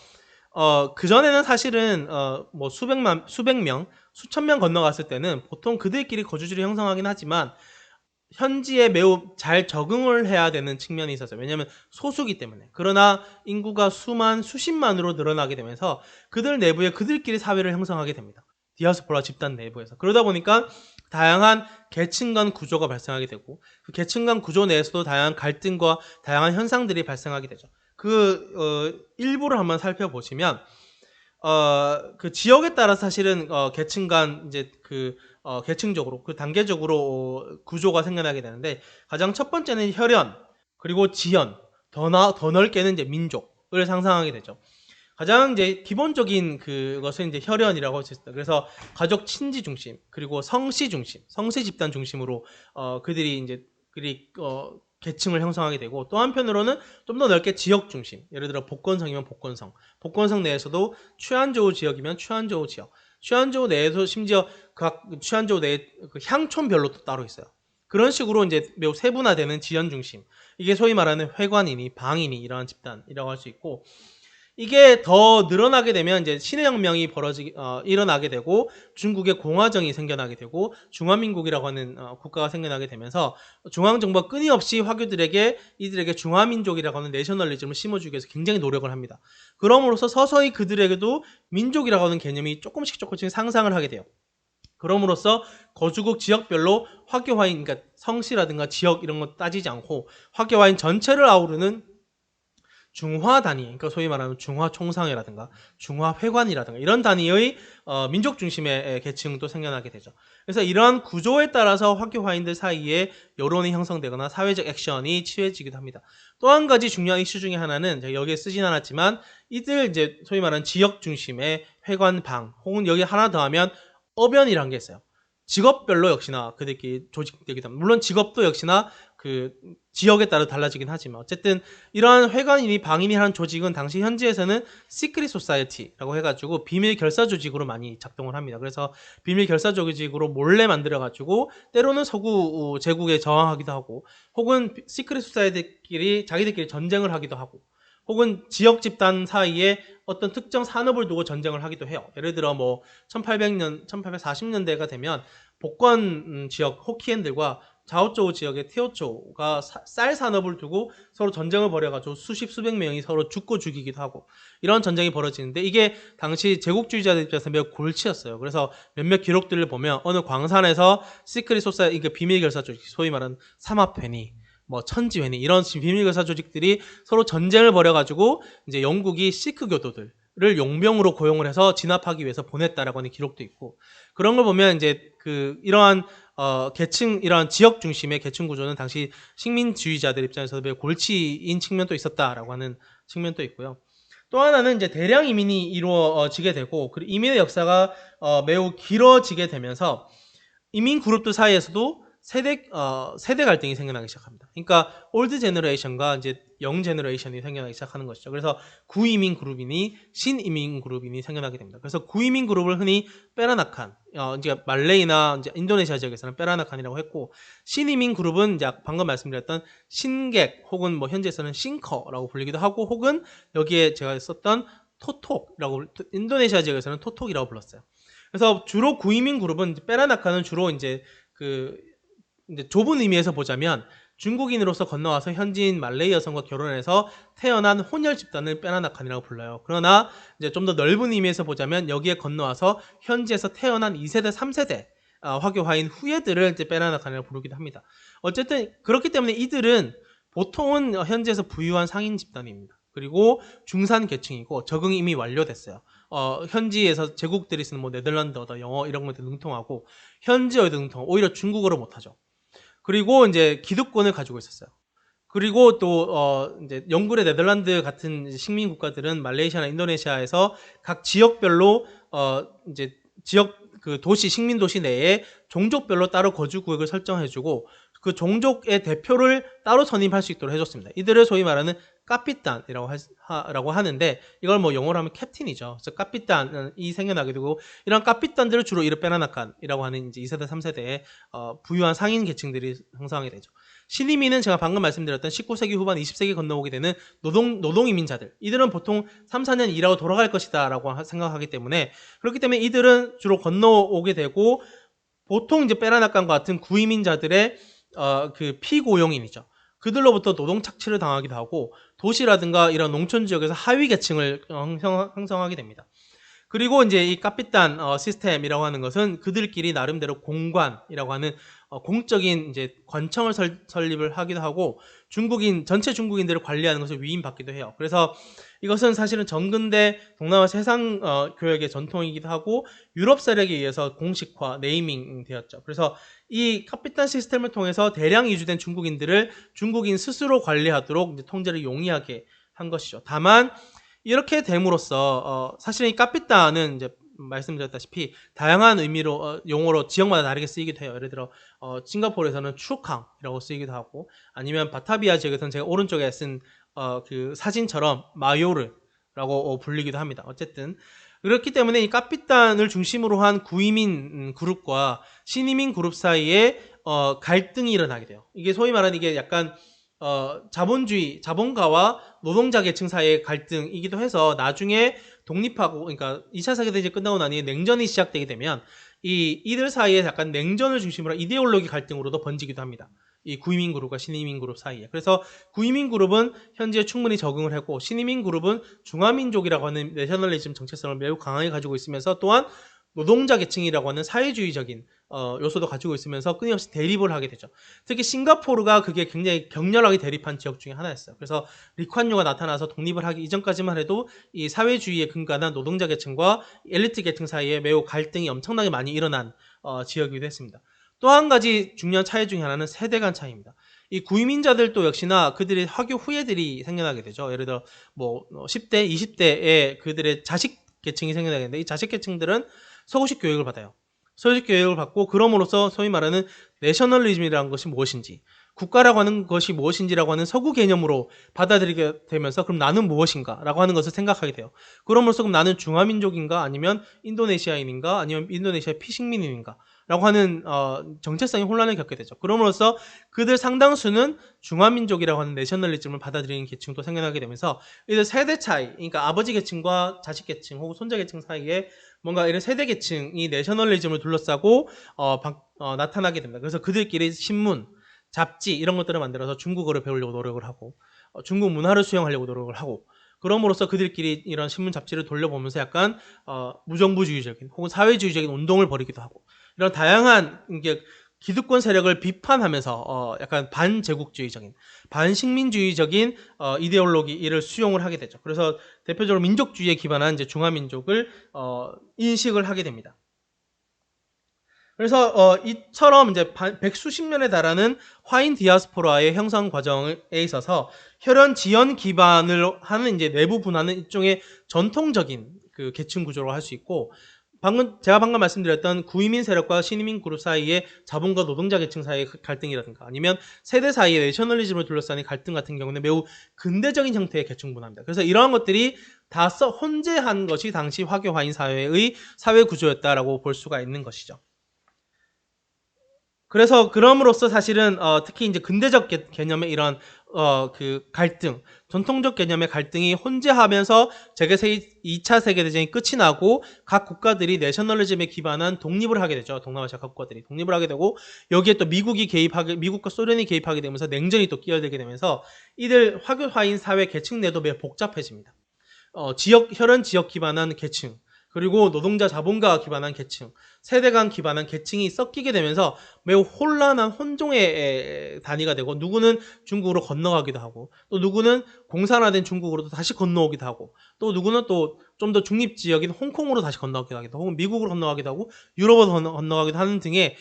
그전에는 사실은 뭐 수백 명, 수천 명 건너갔을 때는 보통 그들끼리 거주지를 형성하긴 하지만 현지에 매우 잘 적응을 해야 되는 측면이 있었어요. 왜냐하면 소수기 때문에. 그러나 인구가 수십만으로 늘어나게 되면서 그들 내부에 그들끼리 사회를 형성하게 됩니다. 디아스포라 집단 내부에서. 그러다 보니까 다양한 계층 간 구조가 발생하게 되고 그 계층 간 구조 내에서도 다양한 갈등과 다양한 현상들이 발생하게 되죠. 일부를 한번 살펴보시면 그 지역에 따라 사실은 계층 간 이제 계층적으로 그 단계적으로 구조가 생겨나게 되는데, 가장 첫 번째는 혈연, 그리고 지연, 더 넓게는 이제 민족을 상상하게 되죠. 가장 이제 기본적인 그것은 이제 혈연이라고 할 수 있습니다. 그래서 가족 친지 중심, 그리고 성씨 중심, 성씨 집단 중심으로 그들이 계층을 형성하게 되고, 또 한편으로는 좀 더 넓게 지역 중심, 예를 들어 복건성이면 복건성 내에서도 취안저우 지역이면 취안저우 지역, 취안저우 내에서 심지어 각 취안저우 내에 그 향촌별로 또 따로 있어요. 그런 식으로 이제 매우 세분화되는 지연 중심, 이게 소위 말하는 회관이니 방이니 이러한 집단이라고 할 수 있고, 이게 더 늘어나게 되면 이제 신해혁명이 일어나게 되고 중국의 공화정이 생겨나게 되고 중화민국이라고 하는 국가가 생겨나게 되면서 중앙정부가 끊임없이 화교들에게 이들에게 중화민족이라고 하는 내셔널리즘을 심어주기 위해서 굉장히 노력을 합니다. 그럼으로써 서서히 그들에게도 민족이라고 하는 개념이 조금씩 상상을 하게 돼요. 그럼으로써 거주국 지역별로 화교화인, 그러니까 성씨라든가 지역 이런 거 따지지 않고 화교화인 전체를 아우르는 중화 단위, 그러니까 소위 말하는 중화 총상회라든가 중화 회관이라든가 이런 단위의 민족 중심의 계층도 생겨나게 되죠. 그래서 이러한 구조에 따라서 화교화인들 사이에 여론이 형성되거나 사회적 액션이 취해지기도 합니다. 또 한 가지 중요한 이슈 중에 하나는 제가 여기에 쓰진 않았지만 이들 이제 소위 말하는 지역 중심의 회관방 혹은 여기 하나 더 하면 어변이라는 게 있어요. 직업별로 역시나 그들끼리 조직되기도 합니다. 물론 직업도 역시나 그 지역에 따라 달라지긴 하지만 어쨌든 이러한 회관이니 방이니 하는 조직은 당시 현지에서는 시크릿 소사이어티라고 해가지고 비밀 결사 조직으로 많이 작동을 합니다. 그래서 비밀 결사 조직으로 몰래 만들어가지고 때로는 서구 제국에 저항하기도 하고, 혹은 시크릿 소사이어티끼리 자기들끼리 전쟁을 하기도 하고, 혹은 지역 집단 사이에 어떤 특정 산업을 두고 전쟁을 하기도 해요. 예를 들어 뭐 1840년대가 되면 복권 지역 호키엔들과 자오초우 지역의 티오초우가 쌀 산업을 두고 서로 전쟁을 벌여가지고 수백 명이 서로 죽고 죽이기도 하고 이런 전쟁이 벌어지는데, 이게 당시 제국주의자들 입장에서 매우 골치였어요. 그래서 몇몇 기록들을 보면 어느 광산에서 시크릿 소사이티, 그러니까 비밀 결사 조직, 소위 말하는 삼합회니 뭐 천지회니 이런 비밀 결사 조직들이 서로 전쟁을 벌여가지고 이제 영국이 시크 교도들을 용병으로 고용을 해서 진압하기 위해서 보냈다라고 하는 기록도 있고, 그런 걸 보면 이제 이러한 이러한 지역 중심의 계층 구조는 당시 식민주의자들 입장에서 매우 골치인 측면도 있었다라고 하는 측면도 있고요. 또 하나는 이제 대량 이민이 이루어지게 되고, 그리고 이민의 역사가 매우 길어지게 되면서 이민 그룹들 사이에서도 세대 갈등이 생겨나기 시작합니다. 그러니까 올드 제너레이션과 이제 영 제너레이션이 생겨나기 시작하는 것이죠. 그래서 구이민 그룹이니 신이민 그룹이니 생겨나게 됩니다. 그래서 구이민 그룹을 흔히 페라나칸, 이제 말레이나 이제 인도네시아 지역에서는 페라나칸이라고 했고, 신이민 그룹은 이제 방금 말씀드렸던 신객 혹은 뭐 현지에서는 싱커라고 불리기도 하고, 혹은 여기에 제가 썼던 토톡이라고, 인도네시아 지역에서는 토톡이라고 불렀어요. 그래서 주로 구이민 그룹은 페라나칸은 주로 이제 이제 좁은 의미에서 보자면 중국인으로서 건너와서 현지인 말레이 여성과 결혼해서 태어난 혼혈 집단을 페라나칸이라고 불러요. 그러나 이제 좀 더 넓은 의미에서 보자면 여기에 건너와서 현지에서 태어난 2세대, 3세대 화교화인 후예들을 이제 페라나칸이라고 부르기도 합니다. 어쨌든 그렇기 때문에 이들은 보통은 현지에서 부유한 상인 집단입니다. 그리고 중산 계층이고 적응이 이미 완료됐어요. 현지에서 제국들이 쓰는 뭐 네덜란드어다, 영어 이런 것들 능통하고 현지어도 능통, 오히려 중국어를 못하죠. 그리고 이제 기득권을 가지고 있었어요. 그리고 또 이제 영국의 네덜란드 같은 식민 국가들은 말레이시아나 인도네시아에서 각 지역별로 이제 지역 그 도시 식민 도시 내에 종족별로 따로 거주 구역을 설정해주고 그 종족의 대표를 따로 선임할 수 있도록 해줬습니다. 이들을 소위 말하는 카피탄이라고 하는데 이걸 뭐 영어로 하면 캡틴이죠. 그래서 카피탄이 생겨나게 되고 이런 카피탄들을 주로 이를 페라나칸이라고 하는 이제 2세대, 3세대의 부유한 상인 계층들이 형성하게 되죠. 신이민은 제가 방금 말씀드렸던 19세기 후반 20세기 건너오게 되는 노동이민자들, 이들은 보통 3, 4년 일하고 돌아갈 것이다 라고 생각하기 때문에, 그렇기 때문에 이들은 주로 건너오게 되고 보통 이제 페라나칸과 같은 구이민자들의 그 피고용인이죠. 그들로부터 노동 착취를 당하기도 하고 도시라든가 이런 농촌 지역에서 하위 계층을 형성하게 됩니다. 그리고 이제 이 카피탄 시스템이라고 하는 것은 그들끼리 나름대로 공관이라고 하는 공적인 이제 관청을 설립을 하기도 하고 전체 중국인들을 관리하는 것을 위임받기도 해요. 그래서 이것은 사실은 전근대 동남아시아 해상 교역의 전통이기도 하고 유럽 세력에 의해서 공식화, 네이밍 되었죠. 그래서 이 카피탄 시스템을 통해서 대량 이주된 중국인들을 중국인 스스로 관리하도록 이제 통제를 용이하게 한 것이죠. 다만 이렇게 됨으로써 사실 이 카피탄은 이제 말씀드렸다시피 다양한 의미로 용어로 지역마다 다르게 쓰이기도 해요. 예를 들어 싱가포르에서는 추캉이라고 쓰이기도 하고 아니면 바타비아 지역에서는 제가 오른쪽에 쓴 그 사진처럼 마요르라고 불리기도 합니다. 어쨌든 그렇기 때문에 이 카피탄을 중심으로 한 구이민 그룹과 신이민 그룹 사이에 갈등이 일어나게 돼요. 이게 소위 말하는 이게 약간 자본주의, 자본가와 노동자 계층 사이의 갈등이기도 해서 나중에 독립하고, 그러니까 2차 세계대전이 끝나고 나니 냉전이 시작되게 되면 이들 사이에 약간 냉전을 중심으로 이데올로기 갈등으로도 번지기도 합니다. 이 구이민 그룹과 신이민 그룹 사이에. 그래서 구이민 그룹은 현지에 충분히 적응을 했고 신이민 그룹은 중화민족이라고 하는 내셔널리즘 정체성을 매우 강하게 가지고 있으면서 또한 노동자 계층이라고 하는 사회주의적인 요소도 가지고 있으면서 끊임없이 대립을 하게 되죠. 특히 싱가포르가 그게 굉장히 격렬하게 대립한 지역 중에 하나였어요. 그래서 리콴유가 나타나서 독립을 하기 이전까지만 해도 이 사회주의에 근간한 노동자 계층과 엘리트 계층 사이에 매우 갈등이 엄청나게 많이 일어난 지역이기도 했습니다. 또 한 가지 중요한 차이 중에 하나는 세대 간 차이입니다. 이 구이민자들도 역시나 그들의 화교 후예들이 생겨나게 되죠. 예를 들어 뭐 10대, 20대에 그들의 자식 계층이 생겨나게 되는데 이 자식 계층들은 서구식 교육을 받아요. 서구식 교육을 받고 그럼으로써 소위 말하는 내셔널리즘이라는 것이 무엇인지, 국가라고 하는 것이 무엇인지라고 하는 서구 개념으로 받아들이게 되면서 그럼 나는 무엇인가 라고 하는 것을 생각하게 돼요. 그럼으로써 그럼 나는 중화민족인가 아니면 인도네시아인인가 아니면 인도네시아 피식민인인가 라고 하는 정체성의 혼란을 겪게 되죠. 그럼으로써 그들 상당수는 중화민족이라고 하는 내셔널리즘을 받아들이는 계층도 생겨나게 되면서 이들 세대 차이, 그러니까 아버지 계층과 자식 계층 혹은 손자 계층 사이에 뭔가 이런 세대 계층이 내셔널리즘을 둘러싸고 나타나게 됩니다. 그래서 그들끼리 신문, 잡지 이런 것들을 만들어서 중국어를 배우려고 노력을 하고 중국 문화를 수용하려고 노력을 하고 그럼으로써 그들끼리 이런 신문 잡지를 돌려보면서 약간 무정부주의적인 혹은 사회주의적인 운동을 벌이기도 하고 이런 다양한 이게 기득권 세력을 비판하면서 약간 반제국주의적인 반식민주의적인 이데올로기를 수용을 하게 되죠. 그래서 대표적으로 민족주의에 기반한 이제 중화민족을 인식을 하게 됩니다. 그래서 이처럼 이제 백수십 년에 달하는 화인 디아스포라의 형성 과정에 있어서 혈연 지연 기반을 하는 이제 내부 분화는 일종의 전통적인 그 계층 구조로 할 수 있고 제가 방금 말씀드렸던 구이민 세력과 신이민 그룹 사이의 자본과 노동자 계층 사이의 갈등이라든가 아니면 세대 사이의 내셔널리즘을 둘러싸는 갈등 같은 경우는 매우 근대적인 형태의 계층 분화입니다. 그래서 이러한 것들이 다 혼재한 것이 당시 화교 화인 사회의 사회 구조였다라고 볼 수가 있는 것이죠. 그래서 그럼으로써 사실은 특히 이제 근대적 개념의 이런 그 갈등, 전통적 개념의 갈등이 혼재하면서 제게 2차 세계대전이 끝이 나고 각 국가들이 내셔널리즘에 기반한 독립을 하게 되죠. 동남아시아 각 국가들이 독립을 하게 되고 여기에 또 미국과 소련이 개입하게 되면서 냉전이 또 끼어들게 되면서 이들 화교 화인 사회 계층 내도 매우 복잡해집니다. 혈연 지역 기반한 계층 그리고 노동자 자본가가 기반한 계층, 세대 간 기반한 계층이 섞이게 되면서 매우 혼란한 혼종의 단위가 되고, 누구는 중국으로 건너가기도 하고, 또 누구는 공산화된 중국으로 다시 건너오기도 하고, 또 누구는 또 좀 더 중립지역인 홍콩으로 다시 건너가기도 하기도 하고, 혹은 미국으로 건너가기도 하고, 유럽으로 건너가기도 하는 등의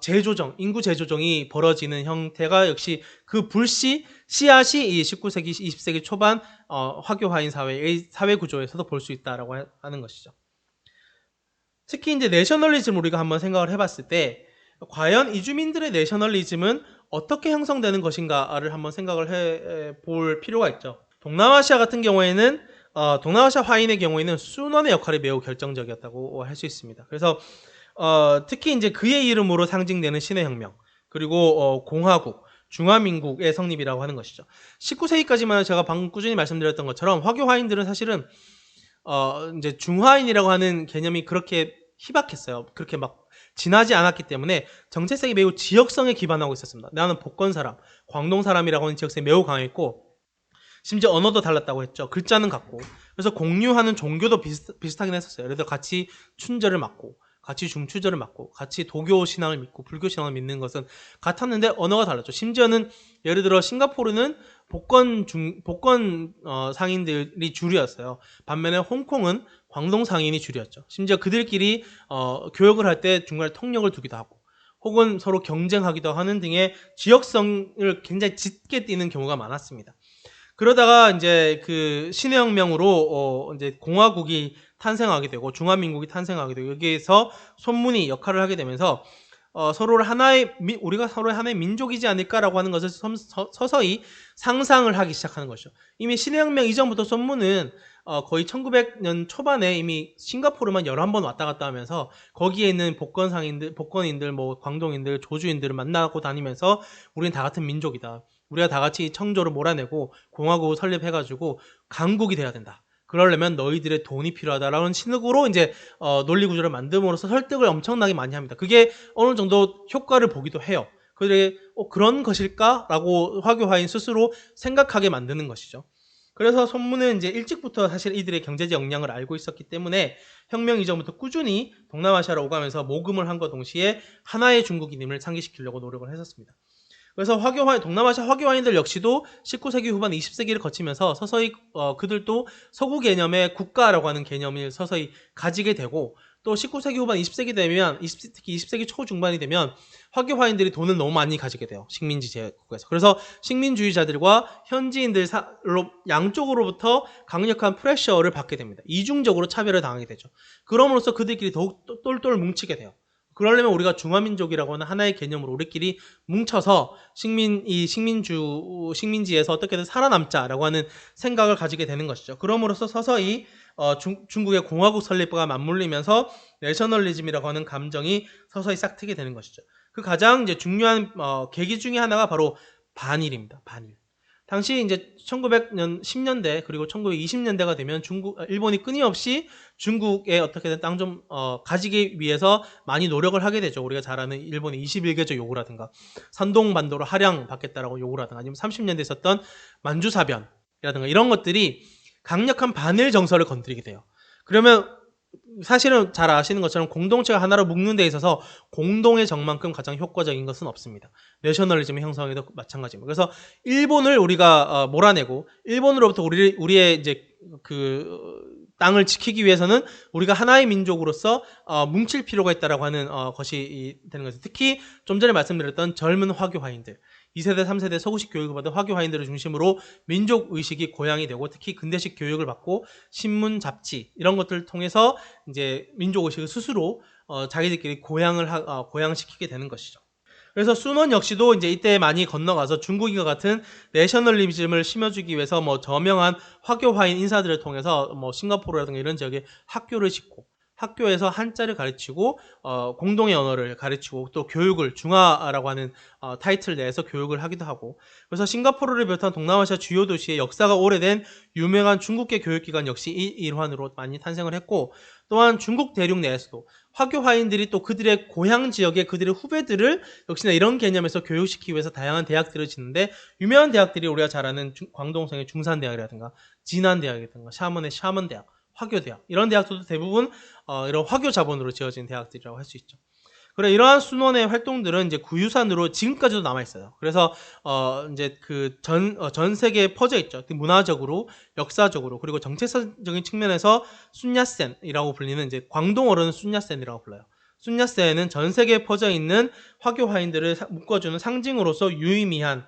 재조정, 인구 재조정이 벌어지는 형태가 역시 그 씨앗이 이 19세기, 20세기 초반 화교화인 사회의 사회 구조에서도 볼 수 있다라고 하는 것이죠. 특히 이제 내셔널리즘 우리가 한번 생각을 해봤을 때, 과연 이주민들의 내셔널리즘은 어떻게 형성되는 것인가를 한번 생각을 해볼 필요가 있죠. 동남아시아 같은 경우에는 동남아시아 화인의 경우에는 순원의 역할이 매우 결정적이었다고 할 수 있습니다. 그래서 특히 이제 그의 이름으로 상징되는 신의 혁명, 그리고 공화국, 중화민국의 성립이라고 하는 것이죠. 19세기까지만 제가 방금 꾸준히 말씀드렸던 것처럼 화교 화인들은 사실은 이제 중화인이라고 하는 개념이 그렇게 희박했어요. 그렇게 막 진하지 않았기 때문에 정체성이 매우 지역성에 기반하고 있었습니다. 나는 복건 사람, 광동 사람이라고 하는 지역성이 매우 강했고, 심지어 언어도 달랐다고 했죠. 글자는 같고. 그래서 공유하는 종교도 비슷하긴 했었어요. 예를 들어 같이 춘절을 맞고, 같이 중추절을 맞고, 같이 도교 신앙을 믿고 불교 신앙을 믿는 것은 같았는데 언어가 달랐죠. 심지어는 예를 들어 싱가포르는 복건 상인들이 주류였어요. 반면에 홍콩은 광동 상인이 주류였죠. 심지어 그들끼리 교역을 할 때 중간에 통역을 두기도 하고, 혹은 서로 경쟁하기도 하는 등의 지역성을 굉장히 짙게 띠는 경우가 많았습니다. 그러다가 이제 그 신의 혁명으로 이제 공화국이 탄생하게 되고 중화민국이 탄생하게 되고, 여기에서 손문이 역할을 하게 되면서 서로를 우리가 서로의 하나의 민족이지 않을까라고 하는 것을 서서히 상상을 하기 시작하는 것이죠. 이미 신의 혁명 이전부터 손문은 거의 1900년 초반에 이미 싱가포르만 11번 왔다 갔다 하면서 거기에 있는 복건인들, 뭐 광동인들, 조주인들을 만나고 다니면서 우리는 다 같은 민족이다. 우리가 다 같이 청조를 몰아내고 공화국을 설립해가지고 강국이 돼야 된다. 그러려면 너희들의 돈이 필요하다라는 식으로 이제 논리 구조를 만듦으로써 설득을 엄청나게 많이 합니다. 그게 어느 정도 효과를 보기도 해요. 그래, 그런 것일까라고 화교화인 스스로 생각하게 만드는 것이죠. 그래서 손문은 이제 일찍부터 사실 이들의 경제적 역량을 알고 있었기 때문에 혁명 이전부터 꾸준히 동남아시아로 오가면서 모금을 한과 동시에 하나의 중국인임을 상기시키려고 노력을 했었습니다. 그래서 동남아시아 화교화인들 역시도 19세기 후반 20세기를 거치면서 서서히 그들도 서구 개념의 국가라고 하는 개념을 서서히 가지게 되고, 또 19세기 후반 20세기 되면, 특히 20세기 초중반이 되면 화교화인들이 돈을 너무 많이 가지게 돼요. 식민지 제국에서. 그래서 식민주의자들과 현지인들 양쪽으로부터 강력한 프레셔를 받게 됩니다. 이중적으로 차별을 당하게 되죠. 그럼으로써 그들끼리 더욱 똘똘 뭉치게 돼요. 그러려면 우리가 중화민족이라고 하는 하나의 개념으로 우리끼리 뭉쳐서 식민지에서 어떻게든 살아남자라고 하는 생각을 가지게 되는 것이죠. 그럼으로써 서서히 중국의 공화국 설립과 맞물리면서 내셔널리즘이라고 하는 감정이 서서히 싹트게 되는 것이죠. 그 가장 이제 중요한 계기 중에 하나가 바로 반일입니다. 반일. 당시 이제 1900년 10년대 그리고 1920년대가 되면 일본이 끊임없이 중국에 어떻게든 땅 좀 가지기 위해서 많이 노력을 하게 되죠. 우리가 잘 아는 일본의 21개조 요구라든가 산동반도로 할양받겠다라고 요구를 하든가, 아니면 30년대에 있었던 만주사변이라든가 이런 것들이 강력한 반일 정서를 건드리게 돼요. 그러면 사실은 잘 아시는 것처럼 공동체가 하나로 묶는 데 있어서 공동의 정만큼 가장 효과적인 것은 없습니다. 내셔널리즘의 형성에도 마찬가지입니다. 그래서 일본을 우리가 몰아내고 일본으로부터 우리의 이제 그 땅을 지키기 위해서는 우리가 하나의 민족으로서 뭉칠 필요가 있다라고 하는 것이 되는 것이죠. 특히 좀 전에 말씀드렸던 젊은 화교화인들, 2세대, 3세대 서구식 교육을 받은 화교화인들을 중심으로 민족의식이 고양이 되고, 특히 근대식 교육을 받고 신문, 잡지 이런 것들을 통해서 이제 민족의식을 스스로 자기들끼리 고양시키게 되는 것이죠. 그래서 순원 역시도 이제 이때 많이 건너가서 중국인과 같은 내셔널리즘을 심어주기 위해서 뭐 저명한 화교화인 인사들을 통해서 뭐 싱가포르라든가 이런 지역에 학교를 짓고, 학교에서 한자를 가르치고 공동의 언어를 가르치고, 또 교육을 중화라고 하는 타이틀 내에서 교육을 하기도 하고, 그래서 싱가포르를 비롯한 동남아시아 주요 도시의 역사가 오래된 유명한 중국계 교육기관 역시 이 일환으로 많이 탄생을 했고, 또한 중국 대륙 내에서도 화교화인들이 또 그들의 고향 지역의 그들의 후배들을 역시나 이런 개념에서 교육시키기 위해서 다양한 대학들을 짓는데, 유명한 대학들이 우리가 잘 아는 광동성의 중산대학이라든가 진안대학이라든가 샤먼의 샤먼대학, 화교 대학 이런 대학들도 대부분 이런 화교 자본으로 지어진 대학들이라고 할 수 있죠. 그래 이러한 순원의 활동들은 이제 구유산으로 지금까지도 남아 있어요. 그래서 이제 그 전 세계에 퍼져 있죠. 문화적으로, 역사적으로, 그리고 정체성적인 측면에서 순야센이라고 불리는 이제 광동어로는 순야센이라고 불러요. 순야센은 전 세계에 퍼져 있는 화교 화인들을 묶어주는 상징으로서 유의미한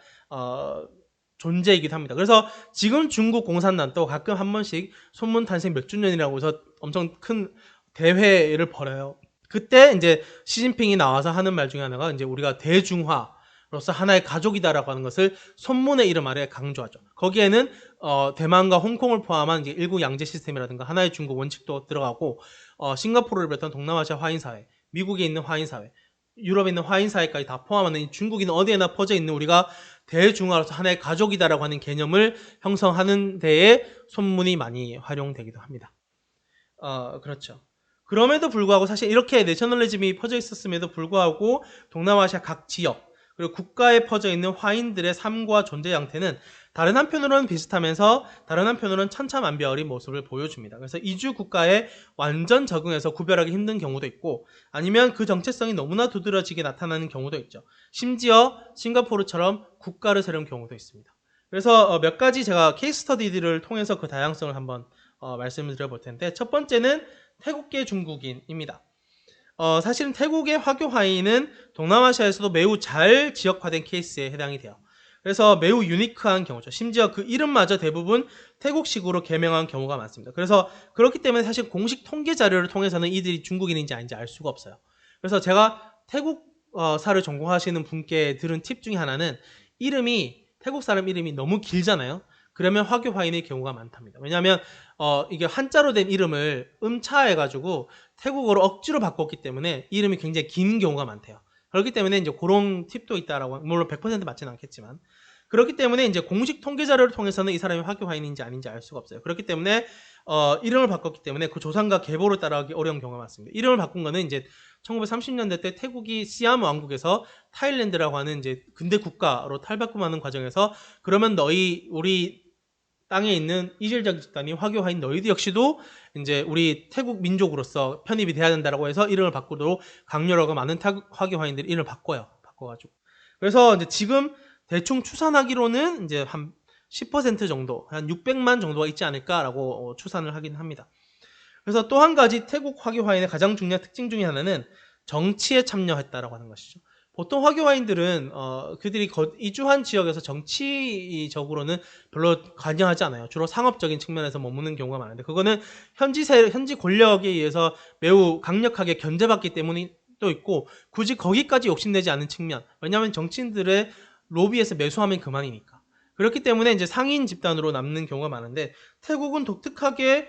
존재이기도 합니다. 그래서 지금 중국 공산당도 가끔 한 번씩 손문 탄생 몇 주년이라고 해서 엄청 큰 대회를 벌여요. 그때 이제 시진핑이 나와서 하는 말 중에 하나가 이제 우리가 대중화로서 하나의 가족이다라고 하는 것을 손문의 이름 아래 강조하죠. 거기에는 대만과 홍콩을 포함한 이제 일국 양제 시스템이라든가 하나의 중국 원칙도 들어가고 싱가포르를 비롯한 동남아시아 화인사회, 미국에 있는 화인사회, 유럽에 있는 화인사회까지 다 포함하는 이 중국인 어디에나 퍼져 있는 우리가 대중화로서 하나의 가족이다라고 하는 개념을 형성하는 데에 손문이 많이 활용되기도 합니다. 그렇죠. 그럼에도 불구하고 사실 이렇게 내셔널리즘이 퍼져 있었음에도 불구하고 동남아시아 각 지역 그리고 국가에 퍼져 있는 화인들의 삶과 존재 형태는 다른 한편으로는 비슷하면서 다른 한편으로는 천차만별의 모습을 보여줍니다. 그래서 이주 국가에 완전 적응해서 구별하기 힘든 경우도 있고 아니면 그 정체성이 너무나 두드러지게 나타나는 경우도 있죠. 심지어 싱가포르처럼 국가를 세운 경우도 있습니다. 그래서 몇 가지 제가 케이스 스터디들을 통해서 그 다양성을 한번 말씀을 드려볼 텐데 첫 번째는 태국계 중국인입니다. 사실은 태국의 화교 화인은 동남아시아에서도 매우 잘 지역화된 케이스에 해당이 돼요. 그래서 매우 유니크한 경우죠. 심지어 그 이름마저 대부분 태국식으로 개명한 경우가 많습니다. 그래서 그렇기 때문에 사실 공식 통계 자료를 통해서는 이들이 중국인인지 아닌지 알 수가 없어요. 그래서 제가 태국사를 전공하시는 분께 들은 팁 중에 하나는 태국 사람 이름이 너무 길잖아요. 그러면 화교 화인의 경우가 많답니다. 왜냐하면 이게 한자로 된 이름을 음차해가지고 태국어로 억지로 바꿨기 때문에 이름이 굉장히 긴 경우가 많대요. 그렇기 때문에 이제 그런 팁도 있다라고, 물론 100% 맞지는 않겠지만, 그렇기 때문에 이제 공식 통계 자료를 통해서는 이 사람이 화교 화인인지 아닌지 알 수가 없어요. 그렇기 때문에 이름을 바꿨기 때문에 그 조상과 계보를 따라가기 어려운 경우가 많습니다. 이름을 바꾼 거는 이제 1930년대 때 태국이 시암 왕국에서 타일랜드라고 하는 이제 근대 국가로 탈바꿈하는 과정에서 그러면 우리 땅에 있는 이질적 집단이 화교 화인 너희들 역시도 이제 우리 태국 민족으로서 편입이 돼야 된다라고 해서 이름을 바꾸도록 강요를 하고 많은 화교 화인들이 이름을 바꿔가지고. 그래서 이제 지금 대충 추산하기로는 이제 한 10% 정도, 한 600만 정도가 있지 않을까라고 추산을 하긴 합니다. 그래서 또 한 가지 태국 화교 화인의 가장 중요한 특징 중에 하나는 정치에 참여했다라고 하는 것이죠. 보통 화교 화인들은 그들이 이주한 지역에서 정치적으로는 별로 관여하지 않아요. 주로 상업적인 측면에서 머무는 경우가 많은데 그거는 현지 권력에 의해서 매우 강력하게 견제받기 때문이 또 있고 굳이 거기까지 욕심내지 않은 측면. 왜냐하면 정치인들의 로비에서 매수하면 그만이니까. 그렇기 때문에 이제 상인 집단으로 남는 경우가 많은데 태국은 독특하게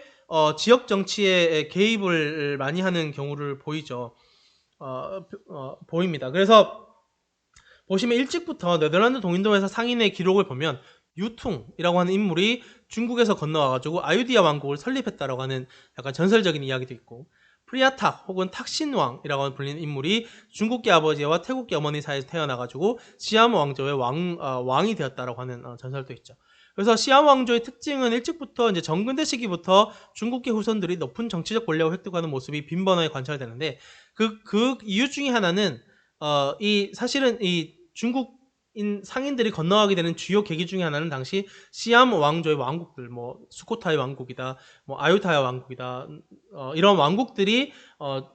지역 정치에 개입을 많이 하는 경우를 보이죠. 보입니다. 그래서 보시면 일찍부터 네덜란드 동인도에서 상인의 기록을 보면 유퉁이라고 하는 인물이 중국에서 건너와가지고 아유디아 왕국을 설립했다라고 하는 약간 전설적인 이야기도 있고 프리아탁 혹은 탁신왕이라고 불리는 인물이 중국계 아버지와 태국계 어머니 사이에서 태어나가지고 시암 왕조의 왕이 되었다라고 하는 전설도 있죠. 그래서 시암 왕조의 특징은 일찍부터 이제 정근대 시기부터 중국계 후손들이 높은 정치적 권력을 획득하는 모습이 빈번하게 관찰되는데 그 이유 중에 하나는 사실은 이 중국인 상인들이 건너가게 되는 주요 계기 중에 하나는 당시 시암 왕조의 왕국들, 뭐 수코타의 왕국이다, 뭐 아유타야 왕국이다, 이런 왕국들이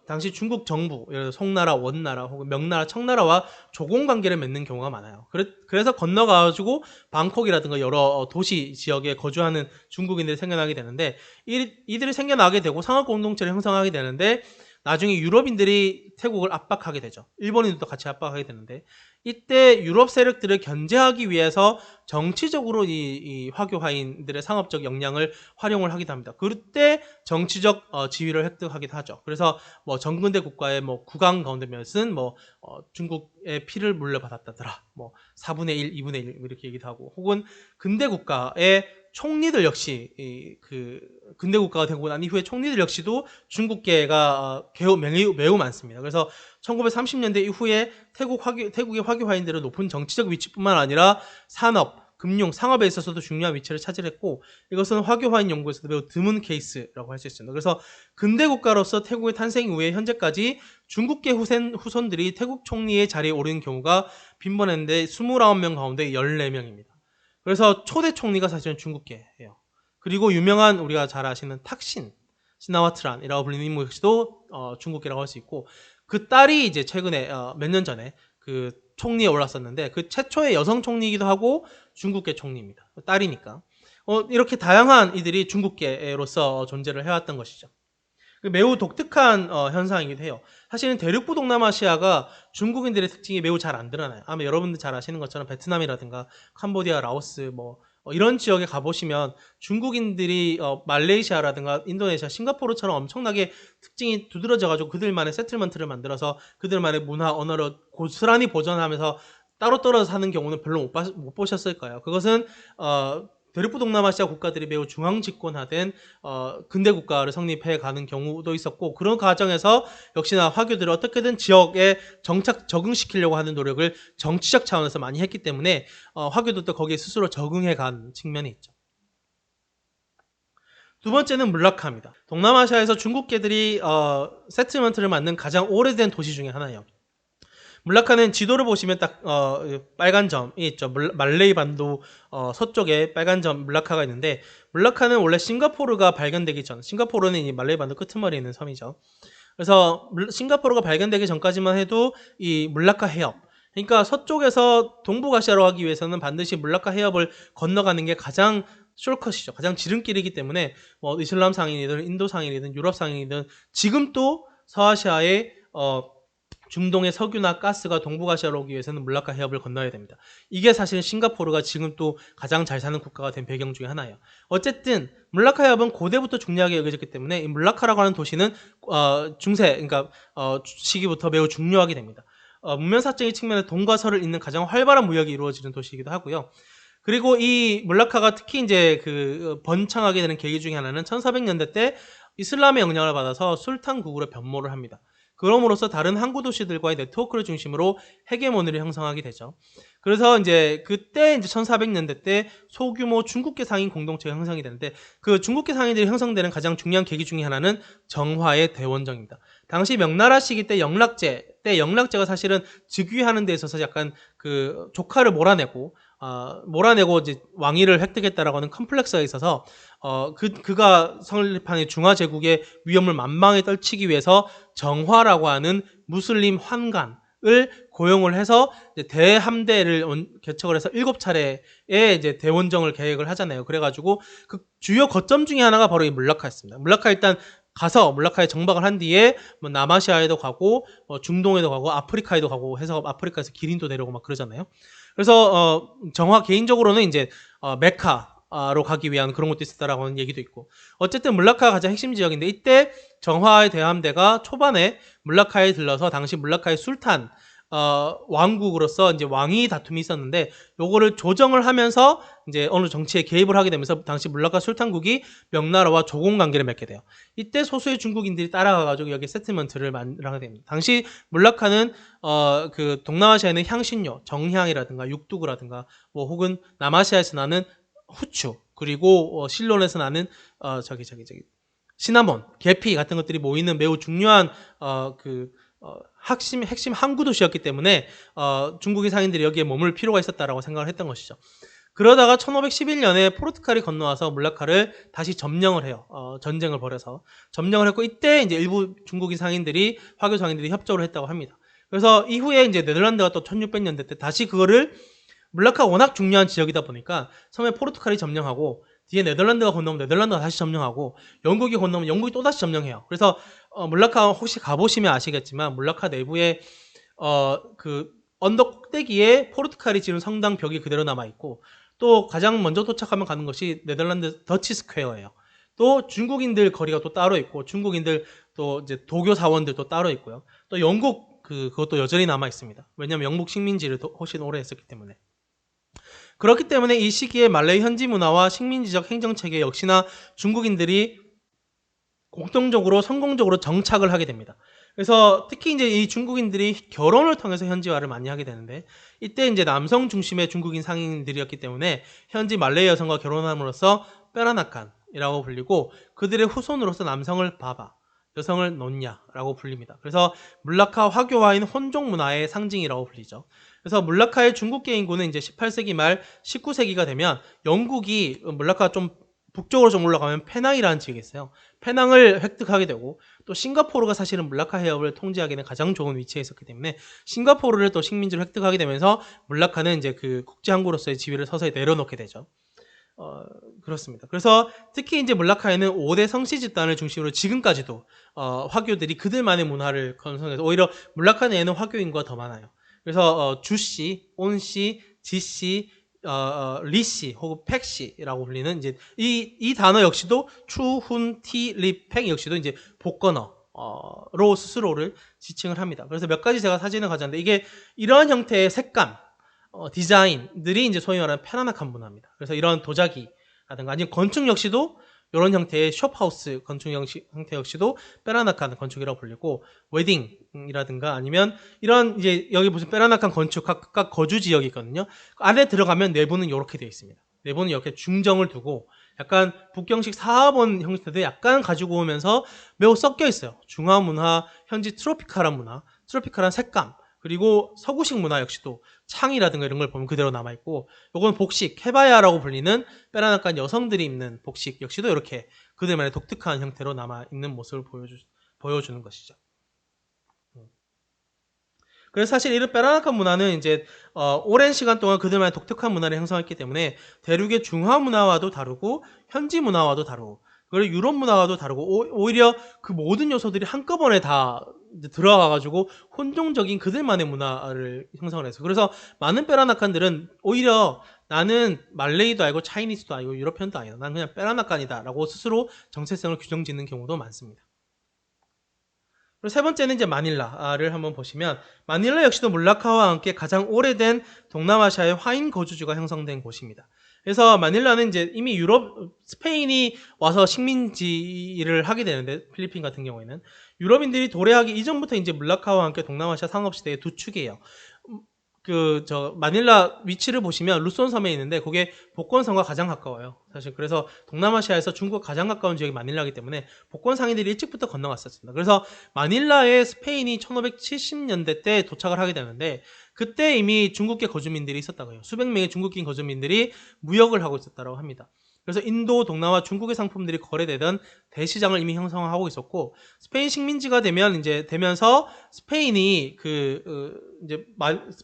당시 중국 정부, 예를 들어 송나라, 원나라 혹은 명나라, 청나라와 조공 관계를 맺는 경우가 많아요. 그래서 건너가지고 방콕이라든가 여러 도시 지역에 거주하는 중국인들이 생겨나게 되는데 이들이 생겨나게 되고 상업 공동체를 형성하게 되는데 나중에 유럽인들이 태국을 압박하게 되죠. 일본인들도 같이 압박하게 되는데 이때 유럽 세력들을 견제하기 위해서 정치적으로 이 화교 화인들의 상업적 역량을 활용을 하기도 합니다. 그때 정치적 지위를 획득하기도 하죠. 그래서 뭐 정근대 국가의 뭐 국왕 가운데 몇은 뭐 중국의 피를 물려받았다더라. 뭐 4분의 1, 2분의 1 이렇게 얘기도 하고 혹은 근대 국가의 총리들 역시 그 근대 국가가 되고 난 이후에 총리들 역시도 중국계가 매우 많습니다. 그래서 1930년대 이후에 태국의 화교 화인들은 높은 정치적 위치뿐만 아니라 산업, 금융, 상업에 있어서도 중요한 위치를 차지했고 이것은 화교화인 연구에서도 매우 드문 케이스라고 할 수 있습니다. 그래서 근대 국가로서 태국의 탄생 이후에 현재까지 중국계 후손들이 태국 총리의 자리에 오르는 경우가 빈번했는데 29명 가운데 14명입니다. 그래서 초대 총리가 사실은 중국계예요. 그리고 유명한 우리가 잘 아시는 탁신, 시나와트란이라고 불리는 인물 역시도 중국계라고 할 수 있고 그 딸이 이제 최근에 몇 년 전에 그 총리에 올랐었는데 그 최초의 여성 총리이기도 하고 중국계 총리입니다. 딸이니까. 이렇게 다양한 이들이 중국계로서 존재를 해왔던 것이죠. 매우 독특한 현상이기도 해요. 사실은 대륙부 동남아시아가 중국인들의 특징이 매우 잘 안 드러나요. 아마 여러분들 잘 아시는 것처럼 베트남이라든가 캄보디아, 라오스 이런 지역에 가보시면 중국인들이 말레이시아라든가 인도네시아, 싱가포르처럼 엄청나게 특징이 두드러져가지고 그들만의 세틀먼트를 만들어서 그들만의 문화, 언어를 고스란히 보존하면서 따로 떨어져 사는 경우는 별로 못 보셨을 거예요. 그것은 대륙부 동남아시아 국가들이 매우 중앙 집권화된 근대 국가를 성립해 가는 경우도 있었고 그런 과정에서 역시나 화교들을 어떻게든 지역에 적응시키려고 하는 노력을 정치적 차원에서 많이 했기 때문에 화교들도 거기에 스스로 적응해 간 측면이 있죠. 두 번째는 물라카입니다. 동남아시아에서 중국계들이 세틀먼트를 만든 가장 오래된 도시 중에 하나예요. 물라카는 지도를 보시면 딱 빨간 점이 있죠. 말레이 반도 서쪽에 빨간 점 물라카가 있는데 물라카는 원래 싱가포르가 발견되기 전, 싱가포르는 이 말레이 반도 끄트머리에 있는 섬이죠. 그래서 싱가포르가 발견되기 전까지만 해도 이 물라카 해협, 그러니까 서쪽에서 동북아시아로 가기 위해서는 반드시 물라카 해협을 건너가는 게 가장 숄컷이죠. 가장 지름길이기 때문에 이슬람 상인이든 인도 상인이든 유럽 상인이든 지금 또 서아시아의 중동의 석유나 가스가 동북아시아로 오기 위해서는 물라카 해협을 건너야 됩니다. 이게 사실 싱가포르가 지금 또 가장 잘 사는 국가가 된 배경 중에 하나예요. 어쨌든 물라카 해협은 고대부터 중요하게 여겨졌기 때문에 이 물라카라고 하는 도시는 중세, 그러니까 시기부터 매우 중요하게 됩니다. 문명사적인 측면에 동과 서를 잇는 가장 활발한 무역이 이루어지는 도시이기도 하고요. 그리고 이 물라카가 특히 이제 번창하게 되는 계기 중에 하나는 1400년대 때 이슬람의 영향을 받아서 술탄 국으로 변모를 합니다. 그럼으로써 다른 항구 도시들과의 네트워크를 중심으로 헤게모니를 형성하게 되죠. 그래서 이제 그때 이제 1400년대 때 소규모 중국계 상인 공동체가 형성이 되는데 그 중국계 상인들이 형성되는 가장 중요한 계기 중에 하나는 정화의 대원정입니다. 당시 명나라 시기 때 영락제가 사실은 즉위하는 데 있어서 약간 그 조카를 몰아내고 이제 왕위를 획득했다라고 하는 컴플렉스가 있어서 그가 성립한 중화제국의 위험을 만방에 떨치기 위해서 정화라고 하는 무슬림 환관을 고용을 해서 이제 대함대를 개척을 해서 7차례의 이제 대원정을 계획을 하잖아요. 그래가지고 그 주요 거점 중에 하나가 바로 이 물라카였습니다. 물라카 일단 가서 물라카에 정박을 한 뒤에 남아시아에도 가고 중동에도 가고 아프리카에도 가고 해서 아프리카에서 기린도 내려오고 막 그러잖아요. 그래서 정화 개인적으로는 이제 메카로 가기 위한 그런 것도 있었다라고 하는 얘기도 있고 어쨌든 물라카가 가장 핵심 지역인데 이때 정화의 대함대가 초반에 물라카에 들러서 당시 물라카의 술탄 왕국으로서 이제 왕위 다툼이 있었는데 요거를 조정을 하면서 이제 어느 정치에 개입을 하게 되면서 당시 물라카 술탄국이 명나라와 조공 관계를 맺게 돼요. 이때 소수의 중국인들이 따라가가지고 여기 세틀먼트를 만들게 됩니다. 당시 물라카는 그 동남아시아에는 향신료, 정향이라든가 육두구라든가 혹은 남아시아에서 나는 후추 그리고 실론에서 나는 시나몬, 계피 같은 것들이 모이는 매우 중요한 핵심 항구 도시였기 때문에 중국인 상인들이 여기에 머물 필요가 있었다라고 생각을 했던 것이죠. 그러다가 1511년에 포르투갈이 건너와서 물라카를 다시 점령을 해요. 전쟁을 벌여서 점령을 했고 이때 이제 일부 중국인 상인들이 화교 상인들이 협조를 했다고 합니다. 그래서 이후에 이제 네덜란드가 또 1600년대 때 다시 그거를 물라카가 워낙 중요한 지역이다 보니까 처음에 포르투갈이 점령하고 뒤에 네덜란드가 건너면 네덜란드가 다시 점령하고 영국이 건너면 영국이 또 다시 점령해요. 그래서 물라카 혹시 가보시면 아시겠지만 물라카 내부에 그 언덕 꼭대기에 포르투갈이 지은 성당 벽이 그대로 남아 있고 또 가장 먼저 도착하면 가는 것이 네덜란드 더치 스퀘어예요. 또 중국인들 거리가 또 따로 있고 중국인들 또 이제 도교 사원들도 따로 있고요. 또 영국 그것도 여전히 남아 있습니다. 왜냐하면 영국 식민지를 훨씬 오래 했었기 때문에. 그렇기 때문에 이 시기에 말레이 현지 문화와 식민지적 행정체계 역시나 중국인들이 공통적으로 성공적으로 정착을 하게 됩니다. 그래서 특히 이제 이 중국인들이 결혼을 통해서 현지화를 많이 하게 되는데, 이때 이제 남성 중심의 중국인 상인들이었기 때문에 현지 말레이 여성과 결혼함으로써 빼라나칸이라고 불리고, 그들의 후손으로서 남성을 바바, 여성을 논냐라고 불립니다. 그래서 물라카 화교화인 혼종 문화의 상징이라고 불리죠. 그래서 물라카의 중국계 인구는 이제 18세기 말 19세기가 되면 영국이 물라카 좀 북쪽으로 좀 올라가면 페낭이라는 지역이 있어요. 페낭을 획득하게 되고, 또 싱가포르가 사실은 물라카 해협을 통제하기에는 가장 좋은 위치에 있었기 때문에 싱가포르를 또 식민지로 획득하게 되면서 물라카는 이제 그 국제 항구로서의 지위를 서서히 내려놓게 되죠. 그렇습니다. 그래서 특히 이제 물라카에는 5대 성씨 집단을 중심으로 지금까지도 화교들이 그들만의 문화를 건설해서, 오히려 물라카 내에는 화교 인구가 더 많아요. 그래서 주씨, 온씨, 지씨, 리씨 혹은 팩씨라고 불리는 이제 이 단어 역시도 추훈티 리팩 역시도 이제 복건어로 스스로를 지칭을 합니다. 그래서 몇 가지 제가 사진을 가져왔는데, 이게 이러한 형태의 색감, 디자인들이 이제 소위 말하는 페라나칸 문화입니다. 그래서 이런 도자기라든가 아니면 건축 역시도 이런 형태의 숍하우스 건축 형태 역시도 페라나칸 건축이라고 불리고, 웨딩이라든가 아니면 이런 이제 여기 무슨 페라나칸 건축 각각 거주 지역이 있거든요. 안에 들어가면 내부는 이렇게 되어 있습니다. 내부는 이렇게 중정을 두고 약간 북경식 사업원 형태도 약간 가지고 오면서 매우 섞여 있어요. 중화 문화, 현지 트로피칼한 문화, 트로피칼한 색감, 그리고 서구식 문화 역시도 창이라든가 이런 걸 보면 그대로 남아있고, 요건 복식, 케바야라고 불리는 빼라나칸 여성들이 입는 복식 역시도 이렇게 그들만의 독특한 형태로 남아있는 모습을 보여주는 것이죠. 그래서 사실 이런 빼라나칸 문화는 이제 오랜 시간 동안 그들만의 독특한 문화를 형성했기 때문에 대륙의 중화 문화와도 다르고 현지 문화와도 다르고 그리고 유럽 문화와도 다르고, 오히려 그 모든 요소들이 한꺼번에 다 들어가가지고 혼종적인 그들만의 문화를 형성을 해서, 그래서 많은 빼라나칸들은 오히려 나는 말레이도 아니고 차이니스도 아니고 유러피언도 아니다, 난 그냥 빼라나칸이다 라고 스스로 정체성을 규정짓는 경우도 많습니다. 그리고 세 번째는 이제 마닐라를 한번 보시면, 마닐라 역시도 물라카와 함께 가장 오래된 동남아시아의 화인 거주지가 형성된 곳입니다. 그래서 마닐라는 이제 이미 스페인이 와서 식민지를 하게 되는데, 필리핀 같은 경우에는 유럽인들이 도래하기 이전부터 이제 물라카와 함께 동남아시아 상업시대의 두 축이에요. 마닐라 위치를 보시면 루손 섬에 있는데, 그게 복건성과 가장 가까워요. 사실 그래서 동남아시아에서 중국 가장 가까운 지역이 마닐라이기 때문에 복건 상인들이 일찍부터 건너갔었습니다. 그래서 마닐라에 스페인이 1570년대 때 도착을 하게 되는데, 그때 이미 중국계 거주민들이 있었다고 해요. 수백 명의 중국인 거주민들이 무역을 하고 있었다고 합니다. 그래서 인도, 동남아, 중국의 상품들이 거래되던 대시장을 이미 형성하고 있었고, 스페인 식민지가 되면서 스페인이 이제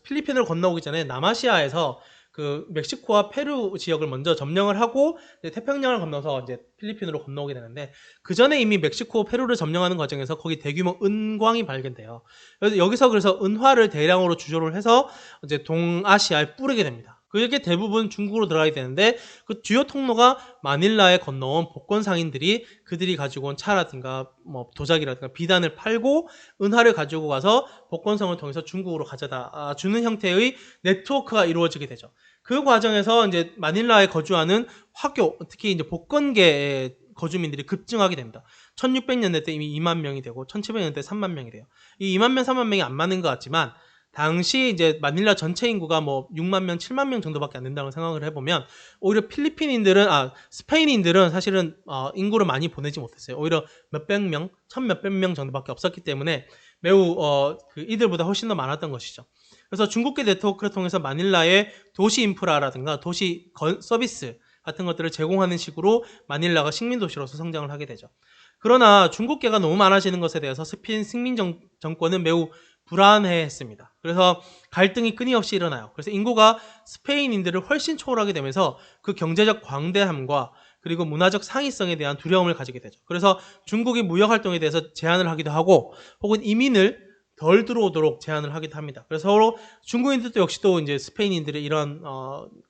필리핀을 건너오기 전에 남아시아에서 그 멕시코와 페루 지역을 먼저 점령을 하고 태평양을 건너서 이제 필리핀으로 건너오게 되는데, 그 전에 이미 멕시코, 페루를 점령하는 과정에서 거기 대규모 은광이 발견돼요. 그래서 여기서 은화를 대량으로 주조를 해서 이제 동아시아에 뿌리게 됩니다. 그게 대부분 중국으로 들어가게 되는데, 그 주요 통로가 마닐라에 건너온 복권 상인들이 그들이 가지고 온 차라든가 뭐 도자기라든가 비단을 팔고 은화를 가지고 가서 복권성을 통해서 중국으로 가져다 주는 형태의 네트워크가 이루어지게 되죠. 그 과정에서 이제 마닐라에 거주하는 화교, 특히 이제 복권계의 거주민들이 급증하게 됩니다. 1600년대 때 이미 2만 명이 되고 1700년대 때 3만 명이 돼요. 이 2만 명, 3만 명이 안 맞는 것 같지만, 당시 이제 마닐라 전체 인구가 뭐 6만 명, 7만 명 정도밖에 안 된다고 생각을 해보면, 오히려 스페인인들은 사실은 인구를 많이 보내지 못했어요. 오히려 몇백 명, 몇백 명 정도밖에 없었기 때문에 매우 이들보다 훨씬 더 많았던 것이죠. 그래서 중국계 네트워크를 통해서 마닐라의 도시 인프라라든가 도시 서비스 같은 것들을 제공하는 식으로 마닐라가 식민도시로서 성장을 하게 되죠. 그러나 중국계가 너무 많아지는 것에 대해서 스페인 식민 정권은 매우 불안해했습니다. 그래서 갈등이 끊임없이 일어나요. 그래서 인구가 스페인인들을 훨씬 초월하게 되면서 그 경제적 광대함과 그리고 문화적 상위성에 대한 두려움을 가지게 되죠. 그래서 중국이 무역 활동에 대해서 제한을 하기도 하고, 혹은 이민을 덜 들어오도록 제한을 하기도 합니다. 그래서 서로 중국인들도 역시도 이제 스페인인들의 이런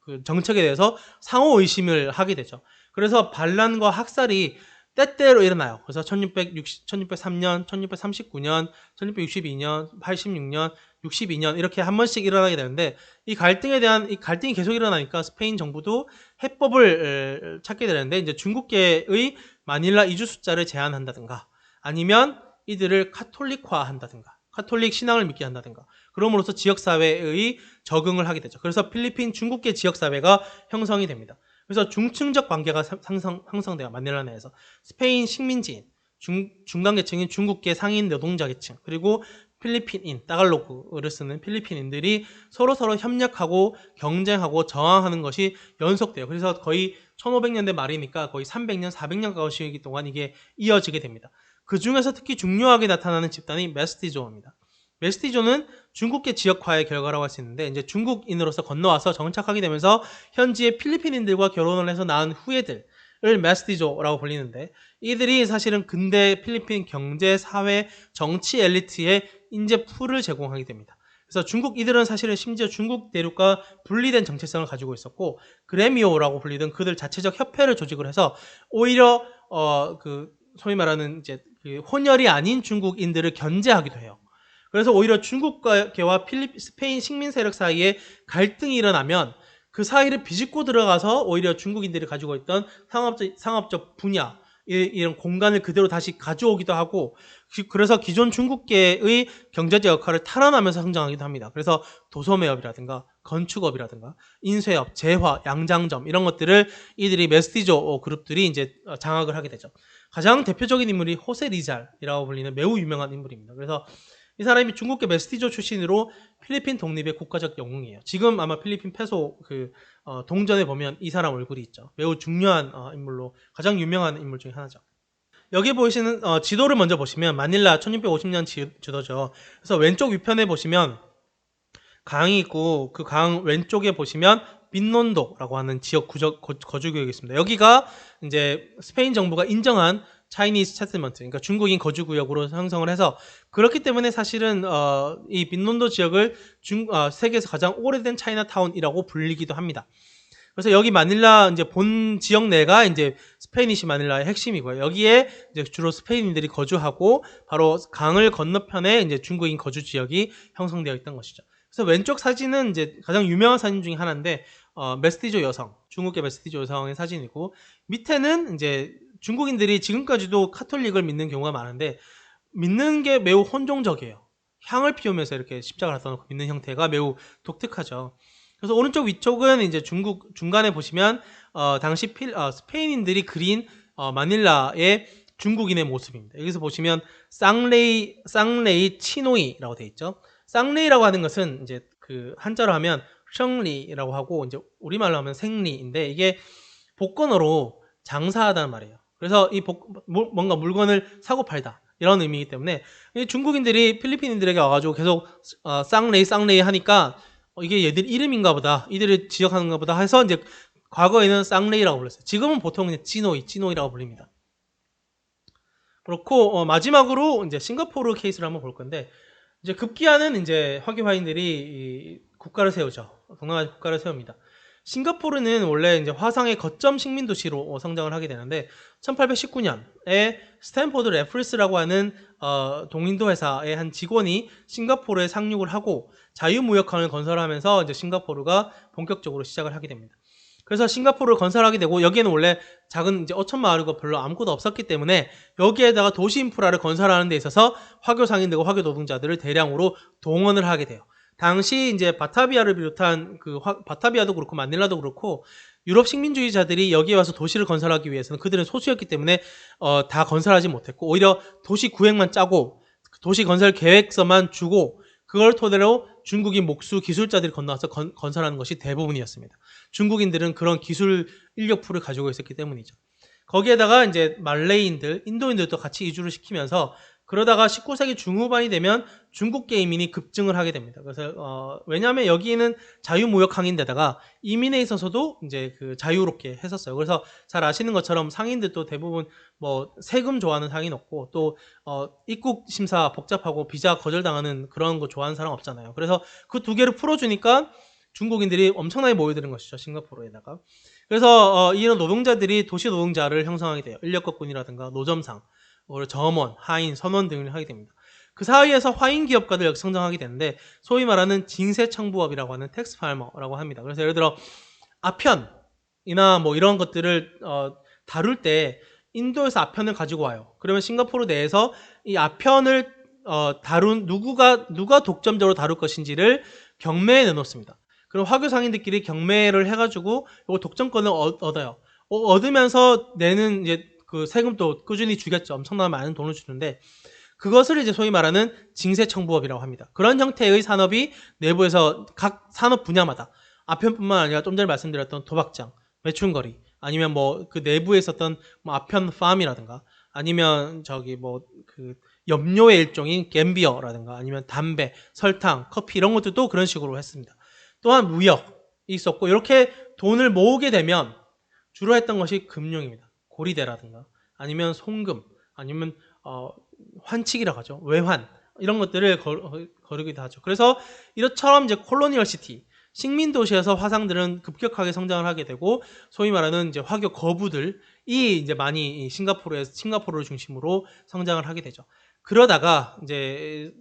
그 정책에 대해서 상호 의심을 하게 되죠. 그래서 반란과 학살이 때때로 일어나요. 그래서 1603년, 1639년, 1662년, 86년, 62년 이렇게 한 번씩 일어나게 되는데, 이 갈등이 계속 일어나니까 스페인 정부도 해법을 찾게 되는데, 이제 중국계의 마닐라 이주 숫자를 제한한다든가, 아니면 이들을 카톨릭화한다든가 카톨릭 신앙을 믿게 한다든가 그럼으로써 지역사회의 적응을 하게 되죠. 그래서 필리핀 중국계 지역사회가 형성이 됩니다. 그래서 중층적 관계가 형성돼요. 마닐라 내에서. 스페인 식민지인, 중간계층인 중국계 상인 노동자 계층, 그리고 필리핀인, 따갈로그를 쓰는 필리핀인들이 서로 협력하고 경쟁하고 저항하는 것이 연속돼요. 그래서 거의 1500년대 말이니까 거의 300년, 400년 가까운 시기 동안 이게 이어지게 됩니다. 그 중에서 특히 중요하게 나타나는 집단이 메스티조입니다. 메스티조는 중국계 지역화의 결과라고 할 수 있는데 이제 중국인으로서 건너와서 정착하게 되면서 현지의 필리핀인들과 결혼을 해서 낳은 후예들을 메스티조라고 불리는데 이들이 사실은 근대 필리핀 경제, 사회, 정치 엘리트의 인재 풀을 제공하게 됩니다. 그래서 이들은 사실은 심지어 중국 대륙과 분리된 정체성을 가지고 있었고 그레미오라고 불리던 그들 자체적 협회를 조직을 해서 오히려 소위 말하는 이제 그 혼혈이 아닌 중국인들을 견제하기도 해요. 그래서 오히려 중국계와 스페인 식민 세력 사이에 갈등이 일어나면 그 사이를 비집고 들어가서 오히려 중국인들이 가지고 있던 상업적 분야, 이런 공간을 그대로 다시 가져오기도 하고 그래서 기존 중국계의 경제적 역할을 탈환하면서 성장하기도 합니다. 그래서 도소매업이라든가 건축업이라든가 인쇄업, 재화, 양장점 이런 것들을 이들이 메스티조 그룹들이 이제 장악을 하게 되죠. 가장 대표적인 인물이 호세 리잘이라고 불리는 매우 유명한 인물입니다. 그래서 이 사람이 중국계 메스티조 출신으로 필리핀 독립의 국가적 영웅이에요. 지금 아마 필리핀 페소 동전에 보면 이 사람 얼굴이 있죠. 매우 중요한 인물로 가장 유명한 인물 중에 하나죠. 여기 보이시는 지도를 먼저 보시면 마닐라 1650년 지도죠. 그래서 왼쪽 위편에 보시면 강이 있고 그 강 왼쪽에 보시면 빈논도라고 하는 지역 거주구역이 있습니다. 여기가 이제 스페인 정부가 인정한 차이니즈 세틀먼트, 그러니까 중국인 거주구역으로 형성을 해서 그렇기 때문에 사실은 이 빈논도 지역을 세계에서 가장 오래된 차이나타운이라고 불리기도 합니다. 그래서 여기 마닐라 이제 본 지역 내가 이제 스페니시 마닐라의 핵심이고요. 여기에 이제 주로 스페인인들이 거주하고 바로 강을 건너편에 이제 중국인 거주 지역이 형성되어 있던 것이죠. 그래서 왼쪽 사진은 이제 가장 유명한 사진 중에 하나인데 메스티조 여성, 중국계 메스티조 여성의 사진이고 밑에는 이제 중국인들이 지금까지도 카톨릭을 믿는 경우가 많은데 믿는 게 매우 혼종적이에요. 향을 피우면서 이렇게 십자가를 갖다 놓고 믿는 형태가 매우 독특하죠. 그래서 오른쪽 위쪽은 이제 중간에 보시면 당시 스페인인들이 그린 마닐라의 중국인의 모습입니다. 여기서 보시면 쌍레이 치노이라고 되어 있죠. 쌍레이라고 하는 것은 이제 그 한자로 하면胜리라고 하고 이제 우리말로 하면 생리인데 이게 복권으로 장사하다는 말이에요. 그래서 뭔가 물건을 사고 팔다 이런 의미이기 때문에 중국인들이 필리핀인들에게 와가지고 계속 쌍레이 하니까 이게 얘들 이름인가 보다, 이들을 지적하는가 보다 해서 이제 과거에는 쌍레이라고 불렀어요. 지금은 보통 그냥 찌노이라고 불립니다. 그렇고 마지막으로 이제 싱가포르 케이스를 한번 볼 건데 이제 급기야는 이제 화기화인들이 국가를 세우죠. 동남아시아 국가를 세웁니다. 싱가포르는 원래 이제 화상의 거점 식민 도시로 성장을 하게 되는데 1819년에 스탠포드 래플스라고 하는 동인도 회사의 한 직원이 싱가포르에 상륙을 하고 자유무역항을 건설하면서 이제 싱가포르가 본격적으로 시작을 하게 됩니다. 그래서 싱가포르를 건설하게 되고 여기에는 원래 작은 이제 어촌 마을이고 별로 아무것도 없었기 때문에 여기에다가 도시 인프라를 건설하는 데 있어서 화교 상인들과 화교 노동자들을 대량으로 동원을 하게 돼요. 당시 이제 바타비아를 비롯한 바타비아도 그렇고 마닐라도 그렇고 유럽 식민주의자들이 여기에 와서 도시를 건설하기 위해서는 그들은 소수였기 때문에 다 건설하지 못했고 오히려 도시 구획만 짜고 도시 건설 계획서만 주고 그걸 토대로 중국인 목수 기술자들이 건너와서 건설하는 것이 대부분이었습니다. 중국인들은 그런 기술 인력풀을 가지고 있었기 때문이죠. 거기에다가 이제 말레이인들, 인도인들도 같이 이주를 시키면서 그러다가 19세기 중후반이 되면 중국계 이민이 급증을 하게 됩니다. 그래서 왜냐하면 여기는 자유무역항인데다가 이민에 있어서도 이제 그 자유롭게 했었어요. 그래서 잘 아시는 것처럼 상인들도 대부분 뭐 세금 좋아하는 상인 없고 또 입국 심사 복잡하고 비자 거절당하는 그런 거 좋아하는 사람 없잖아요. 그래서 그 두 개를 풀어주니까 중국인들이 엄청나게 모여드는 것이죠. 싱가포르에다가. 그래서 이런 노동자들이 도시 노동자를 형성하게 돼요. 인력거꾼이라든가 노점상, 점원, 하인, 선원 등을 하게 됩니다. 그 사이에서 화인 기업가들 성장하게 되는데 소위 말하는 징세청부업이라고 하는 텍스 팔머라고 합니다. 그래서 예를 들어 아편이나 뭐 이런 것들을 다룰 때 인도에서 아편을 가지고 와요. 그러면 싱가포르 내에서 이 아편을 다룬 누가 독점적으로 다룰 것인지를 경매에 내놓습니다. 그럼 화교 상인들끼리 경매를 해가지고 이거 독점권을 얻어요. 얻으면서 내는 이제 그 세금도 꾸준히 주겠죠. 엄청나게 많은 돈을 주는데 그것을 이제 소위 말하는 징세청부업이라고 합니다. 그런 형태의 산업이 내부에서 각 산업 분야마다 아편뿐만 아니라 좀 전에 말씀드렸던 도박장, 매춘거리, 아니면 뭐 그 내부에 있었던 뭐 아편 팜이라든가 아니면 저기 뭐 그 염료의 일종인 갬비어라든가 아니면 담배, 설탕, 커피 이런 것들도 그런 식으로 했습니다. 또한 무역이 있었고 이렇게 돈을 모으게 되면 주로 했던 것이 금융입니다. 고리대라든가 아니면 송금 아니면 환칙이라고 하죠. 외환 이런 것들을 거르기도 하죠. 그래서 이것처럼 이제 콜로니얼 시티 식민 도시에서 화상들은 급격하게 성장을 하게 되고 소위 말하는 이제 화교 거부들이 이제 많이 싱가포르를 중심으로 성장을 하게 되죠. 그러다가 이제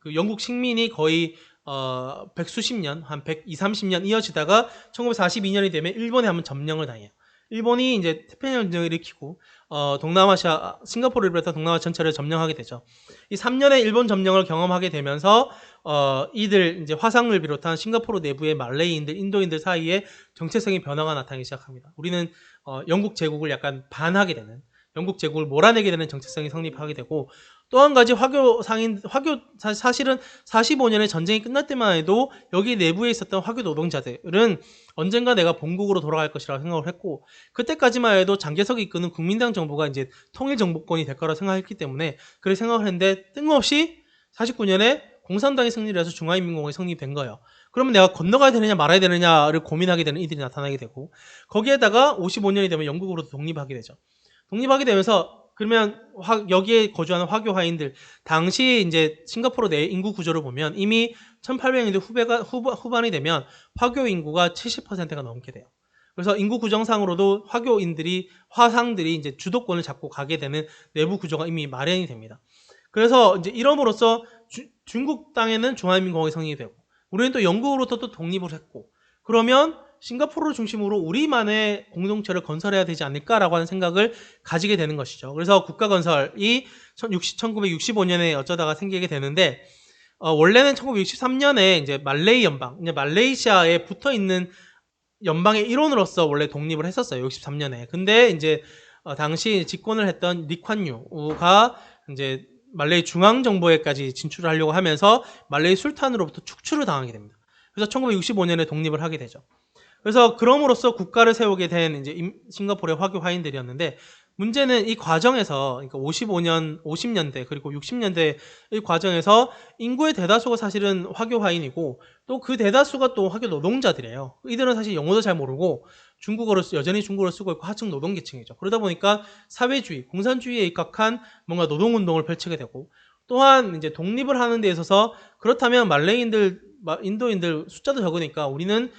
그 영국 식민이 거의 백수십 년, 한 120, 30년 이어지다가 1942년이 되면 일본에 한번 점령을 당해요. 일본이 이제 태평양 전쟁을 일으키고 동남아시아 싱가포르를 비롯한 동남아 전체를 점령하게 되죠. 이 3년의 일본 점령을 경험하게 되면서 이들 이제 화상을 비롯한 싱가포르 내부의 말레이인들, 인도인들 사이에 정체성의 변화가 나타나기 시작합니다. 우리는 영국 제국을 약간 반하게 되는, 영국 제국을 몰아내게 되는 정체성이 성립하게 되고 또 한 가지 사실은 45년의 전쟁이 끝날 때만 해도 여기 내부에 있었던 화교 노동자들은 언젠가 내가 본국으로 돌아갈 것이라고 생각을 했고 그때까지만 해도 장개석이 이끄는 국민당 정부가 이제 통일 정부권이 될 거라고 생각했기 때문에 그렇게 생각을 했는데 뜬금없이 49년에 공산당이 승리를 해서 중화인민공화국이 성립된 거예요. 그러면 내가 건너가야 되느냐 말아야 되느냐를 고민하게 되는 이들이 나타나게 되고 거기에다가 55년이 되면 영국으로 독립하게 되죠. 독립하게 되면서 그러면 여기에 거주하는 화교 화인들 당시 이제 싱가포르 내 인구 구조를 보면 이미 1800년대 후반이 되면 화교 인구가 70%가 넘게 돼요. 그래서 인구 구정상으로도 화상들이 이제 주도권을 잡고 가게 되는 내부 구조가 이미 마련이 됩니다. 그래서 이제 이럼으로써 중국 땅에는 중화인민공화국이 성립이 되고 우리는 또 영국으로부터 또 독립을 했고 그러면 싱가포르를 중심으로 우리만의 공동체를 건설해야 되지 않을까라고 하는 생각을 가지게 되는 것이죠. 그래서 국가건설이 1965년에 어쩌다가 생기게 되는데 원래는 1963년에 이제 말레이 연방, 이제 말레이시아에 붙어 있는 연방의 일원으로서 원래 독립을 했었어요. 63년에. 근데 이제 당시 집권을 했던 리콴유가 이제 말레이 중앙정부에까지 진출을 하려고 하면서 말레이 술탄으로부터 축출을 당하게 됩니다. 그래서 1965년에 독립을 하게 되죠. 그래서 그럼으로써 국가를 세우게 된 이제 싱가포르의 화교 화인들이었는데 문제는 이 과정에서 그러니까 50년대 그리고 60년대 이 과정에서 인구의 대다수가 사실은 화교 화인이고 또 그 대다수가 또 화교 노동자들이에요. 이들은 사실 영어도 잘 모르고 여전히 중국어를 쓰고 있고 하층 노동계층이죠. 그러다 보니까 사회주의, 공산주의에 입각한 뭔가 노동운동을 펼치게 되고 또한 이제 독립을 하는 데 있어서 그렇다면 말레이인들, 인도인들 숫자도 적으니까 우리는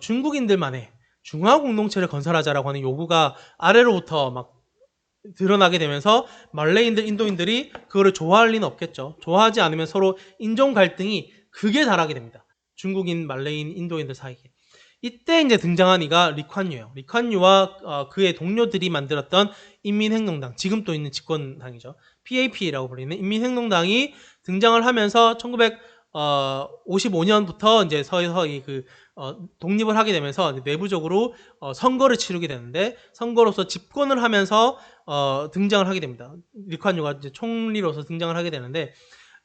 중국인들만의 중화 공동체를 건설하자라고 하는 요구가 아래로부터 막 드러나게 되면서 말레이인들, 인도인들이 그거를 좋아할 리는 없겠죠. 좋아하지 않으면 서로 인종 갈등이 극에 달하게 됩니다. 중국인, 말레이인, 인도인들 사이에. 이때 이제 등장한 이가 리콴유예요. 리콴유와 그의 동료들이 만들었던 인민행동당, 지금 또 있는 집권당이죠. PAP라고 불리는 인민행동당이 등장을 하면서 1955년부터 이제 서서히 독립을 하게 되면서 내부적으로 선거를 치르게 되는데 선거로서 집권을 하면서 등장을 하게 됩니다. 리콴유가 이제 총리로서 등장을 하게 되는데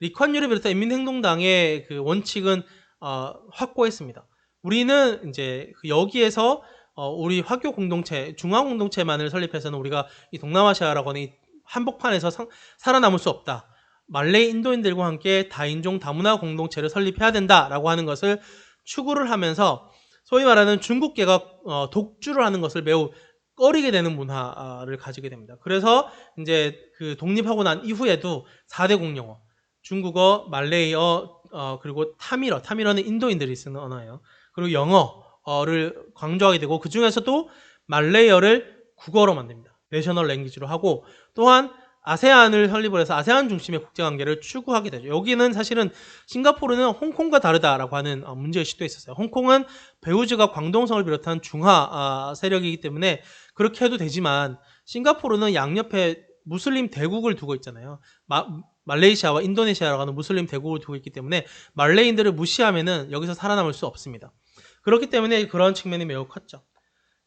리콴유를 비롯한 인민행동당의 그 원칙은 확고했습니다. 우리는 이제 여기에서 우리 화교 공동체, 중화 공동체만을 설립해서는 우리가 이 동남아시아라고 하는 이 한복판에서 살아남을 수 없다. 말레이 인도인들과 함께 다인종 다문화 공동체를 설립해야 된다라고 하는 것을 추구를 하면서 소위 말하는 중국계가 독주를 하는 것을 매우 꺼리게 되는 문화를 가지게 됩니다. 그래서 이제 그 독립하고 난 이후에도 4대 공용어, 중국어, 말레이어, 그리고 타밀어는 인도인들이 쓰는 언어예요. 그리고 영어를 강조하게 되고 그 중에서도 말레이어를 국어로 만듭니다. 내셔널 랭귀지로 하고 또한 아세안을 설립을 해서 아세안 중심의 국제관계를 추구하게 되죠. 여기는 사실은 싱가포르는 홍콩과 다르다라고 하는 문제의식도 있었어요. 홍콩은 배우즈가 광동성을 비롯한 중화 세력이기 때문에 그렇게 해도 되지만 싱가포르는 양옆에 무슬림 대국을 두고 있잖아요. 말레이시아와 인도네시아라고 하는 무슬림 대국을 두고 있기 때문에 말레이인들을 무시하면은 여기서 살아남을 수 없습니다. 그렇기 때문에 그런 측면이 매우 컸죠.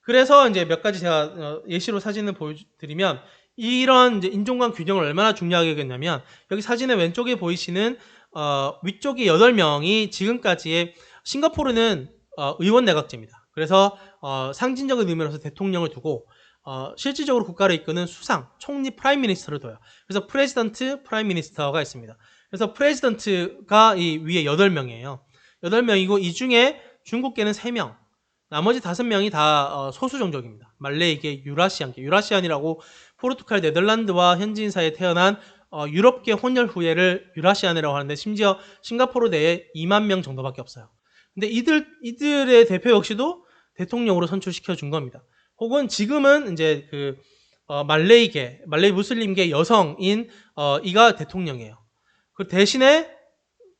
그래서 이제 몇 가지 제가 예시로 사진을 보여드리면 이런 이제 인종 간 균형을 얼마나 중요하게 여겼냐면 여기 사진의 왼쪽에 보이시는 위쪽이 8명이 지금까지의 싱가포르는 의원 내각제입니다. 그래서 상징적인 의미로서 대통령을 두고 실질적으로 국가를 이끄는 수상, 총리, 프라임 미니스터를 둬요. 그래서 프레지던트, 프라임 미니스터가 있습니다. 그래서 프레지던트가 이 위에 8명이에요. 8명이고 이 중에 중국계는 3명, 나머지 5명이 다 소수 종족입니다. 말레이계, 유라시안계, 유라시안이라고 포르투갈, 네덜란드와 현지인 사이에 태어난 유럽계 혼혈 후예를 유라시안이라고 하는데 심지어 싱가포르 내에 2만 명 정도밖에 없어요. 근데 이들의 대표 역시도 대통령으로 선출시켜 준 겁니다. 혹은 지금은 이제 말레이 무슬림계 여성인 이가 대통령이에요. 그 대신에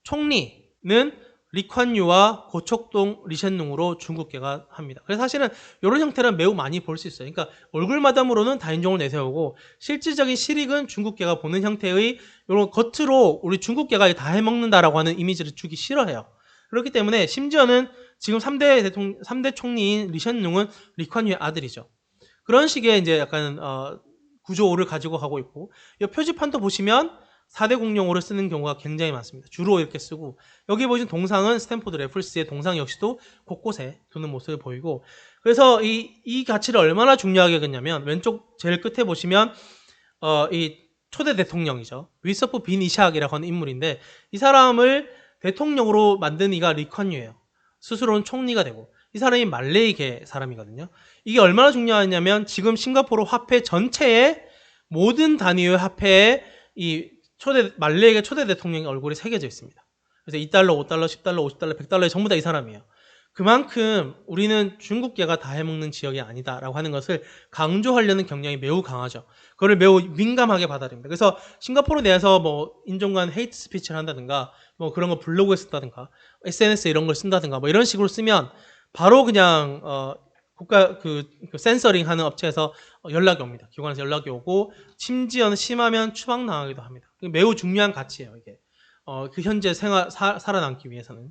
총리는 리콴유와 고척동 리셴룽으로 중국계가 합니다. 그래서 사실은 이런 형태는 매우 많이 볼 수 있어요. 그러니까 얼굴 마담으로는 다인종을 내세우고 실질적인 실익은 중국계가 보는 형태의 이런 겉으로 우리 중국계가 다 해먹는다라고 하는 이미지를 주기 싫어해요. 그렇기 때문에 심지어는 지금 3대 총리인 리셴룽은 리콴유의 아들이죠. 그런 식의 이제 약간 구조를 가지고 가고 있고 이 표지판도 보시면 4대 공용어를 쓰는 경우가 굉장히 많습니다. 주로 이렇게 쓰고 여기 보신 동상은 스탠포드 래플스의 동상 역시도 곳곳에 두는 모습을 보이고 그래서 이 가치를 얼마나 중요하게 여겼냐면 왼쪽 제일 끝에 보시면 이 초대 대통령이죠. 위서프 빈 이샥이라고 하는 인물인데 이 사람을 대통령으로 만든 이가 리콴유예요. 스스로는 총리가 되고 이 사람이 말레이계 사람이거든요. 이게 얼마나 중요하냐면 지금 싱가포르 화폐 전체의 모든 단위의 화폐에 이 말레이계 초대 대통령의 얼굴이 새겨져 있습니다. 그래서 2달러, 5달러, 10달러, 50달러, 100달러에 전부 다 이 사람이에요. 그만큼 우리는 중국계가 다 해먹는 지역이 아니다라고 하는 것을 강조하려는 경향이 매우 강하죠. 그걸 매우 민감하게 받아들입니다. 그래서 싱가포르 내에서 뭐 인종 간 헤이트 스피치를 한다든가 뭐 그런 거 블로그에 쓴다든가 SNS 이런 걸 쓴다든가 뭐 이런 식으로 쓰면 바로 그냥 국가 센서링 하는 업체에서 연락이 옵니다. 기관에서 연락이 오고 심지어는 심하면 추방당하기도 합니다. 매우 중요한 가치예요, 이게. 그 현재 살아남기 위해서는.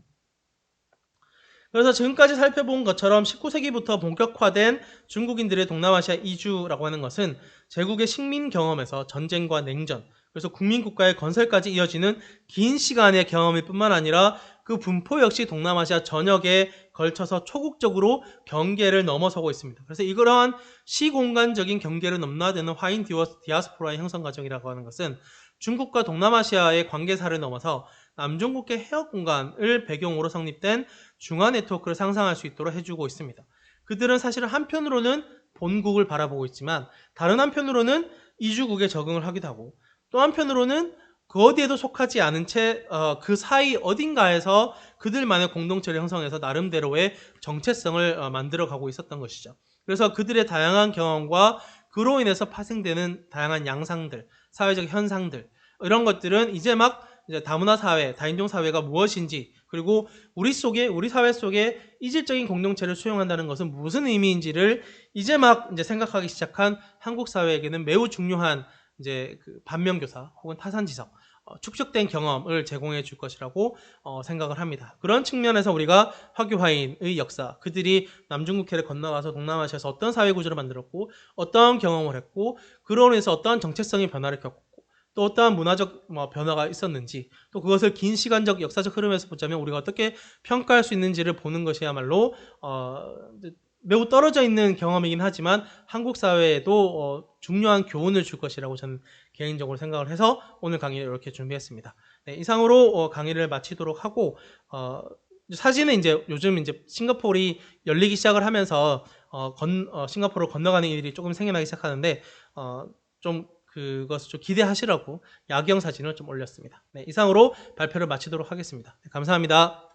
그래서 지금까지 살펴본 것처럼 19세기부터 본격화된 중국인들의 동남아시아 이주라고 하는 것은 제국의 식민 경험에서 전쟁과 냉전, 그래서 국민국가의 건설까지 이어지는 긴 시간의 경험일 뿐만 아니라 그 분포 역시 동남아시아 전역에 걸쳐서 초국적으로 경계를 넘어서고 있습니다. 그래서 이러한 시공간적인 경계를 넘나드는 화인 디아스포라의 형성 과정이라고 하는 것은 중국과 동남아시아의 관계사를 넘어서 남중국해 해역 공간을 배경으로 성립된 중화 네트워크를 상상할 수 있도록 해주고 있습니다. 그들은 사실은 한편으로는 본국을 바라보고 있지만 다른 한편으로는 이주국에 적응을 하기도 하고 또 한편으로는 그 어디에도 속하지 않은 채 그 사이 어딘가에서 그들만의 공동체를 형성해서 나름대로의 정체성을 만들어가고 있었던 것이죠. 그래서 그들의 다양한 경험과 그로 인해서 파생되는 다양한 양상들, 사회적 현상들 이런 것들은 이제 다문화 사회, 다인종 사회가 무엇인지 그리고 우리 사회 속에 이질적인 공동체를 수용한다는 것은 무슨 의미인지를 이제 생각하기 시작한 한국 사회에게는 매우 중요한 반면교사 혹은 타산지석, 축적된 경험을 제공해 줄 것이라고 생각을 합니다. 그런 측면에서 우리가 화교화인의 역사, 그들이 남중국해를 건너가서 동남아시아에서 어떤 사회 구조를 만들었고 어떠한 경험을 했고 그로 인해서 어떠한 정체성의 변화를 겪었고 또 어떠한 문화적 변화가 있었는지 또 그것을 긴 시간적 역사적 흐름에서 보자면 우리가 어떻게 평가할 수 있는지를 보는 것이야말로 매우 떨어져 있는 경험이긴 하지만 한국 사회에도 중요한 교훈을 줄 것이라고 저는 개인적으로 생각을 해서 오늘 강의를 이렇게 준비했습니다. 네, 이상으로 강의를 마치도록 하고 사진은 요즘 싱가포르이 열리기 시작을 하면서 싱가포르를 건너가는 일이 조금 생겨나기 시작하는데 그것을 좀 기대하시라고 야경 사진을 좀 올렸습니다. 네, 이상으로 발표를 마치도록 하겠습니다. 네, 감사합니다.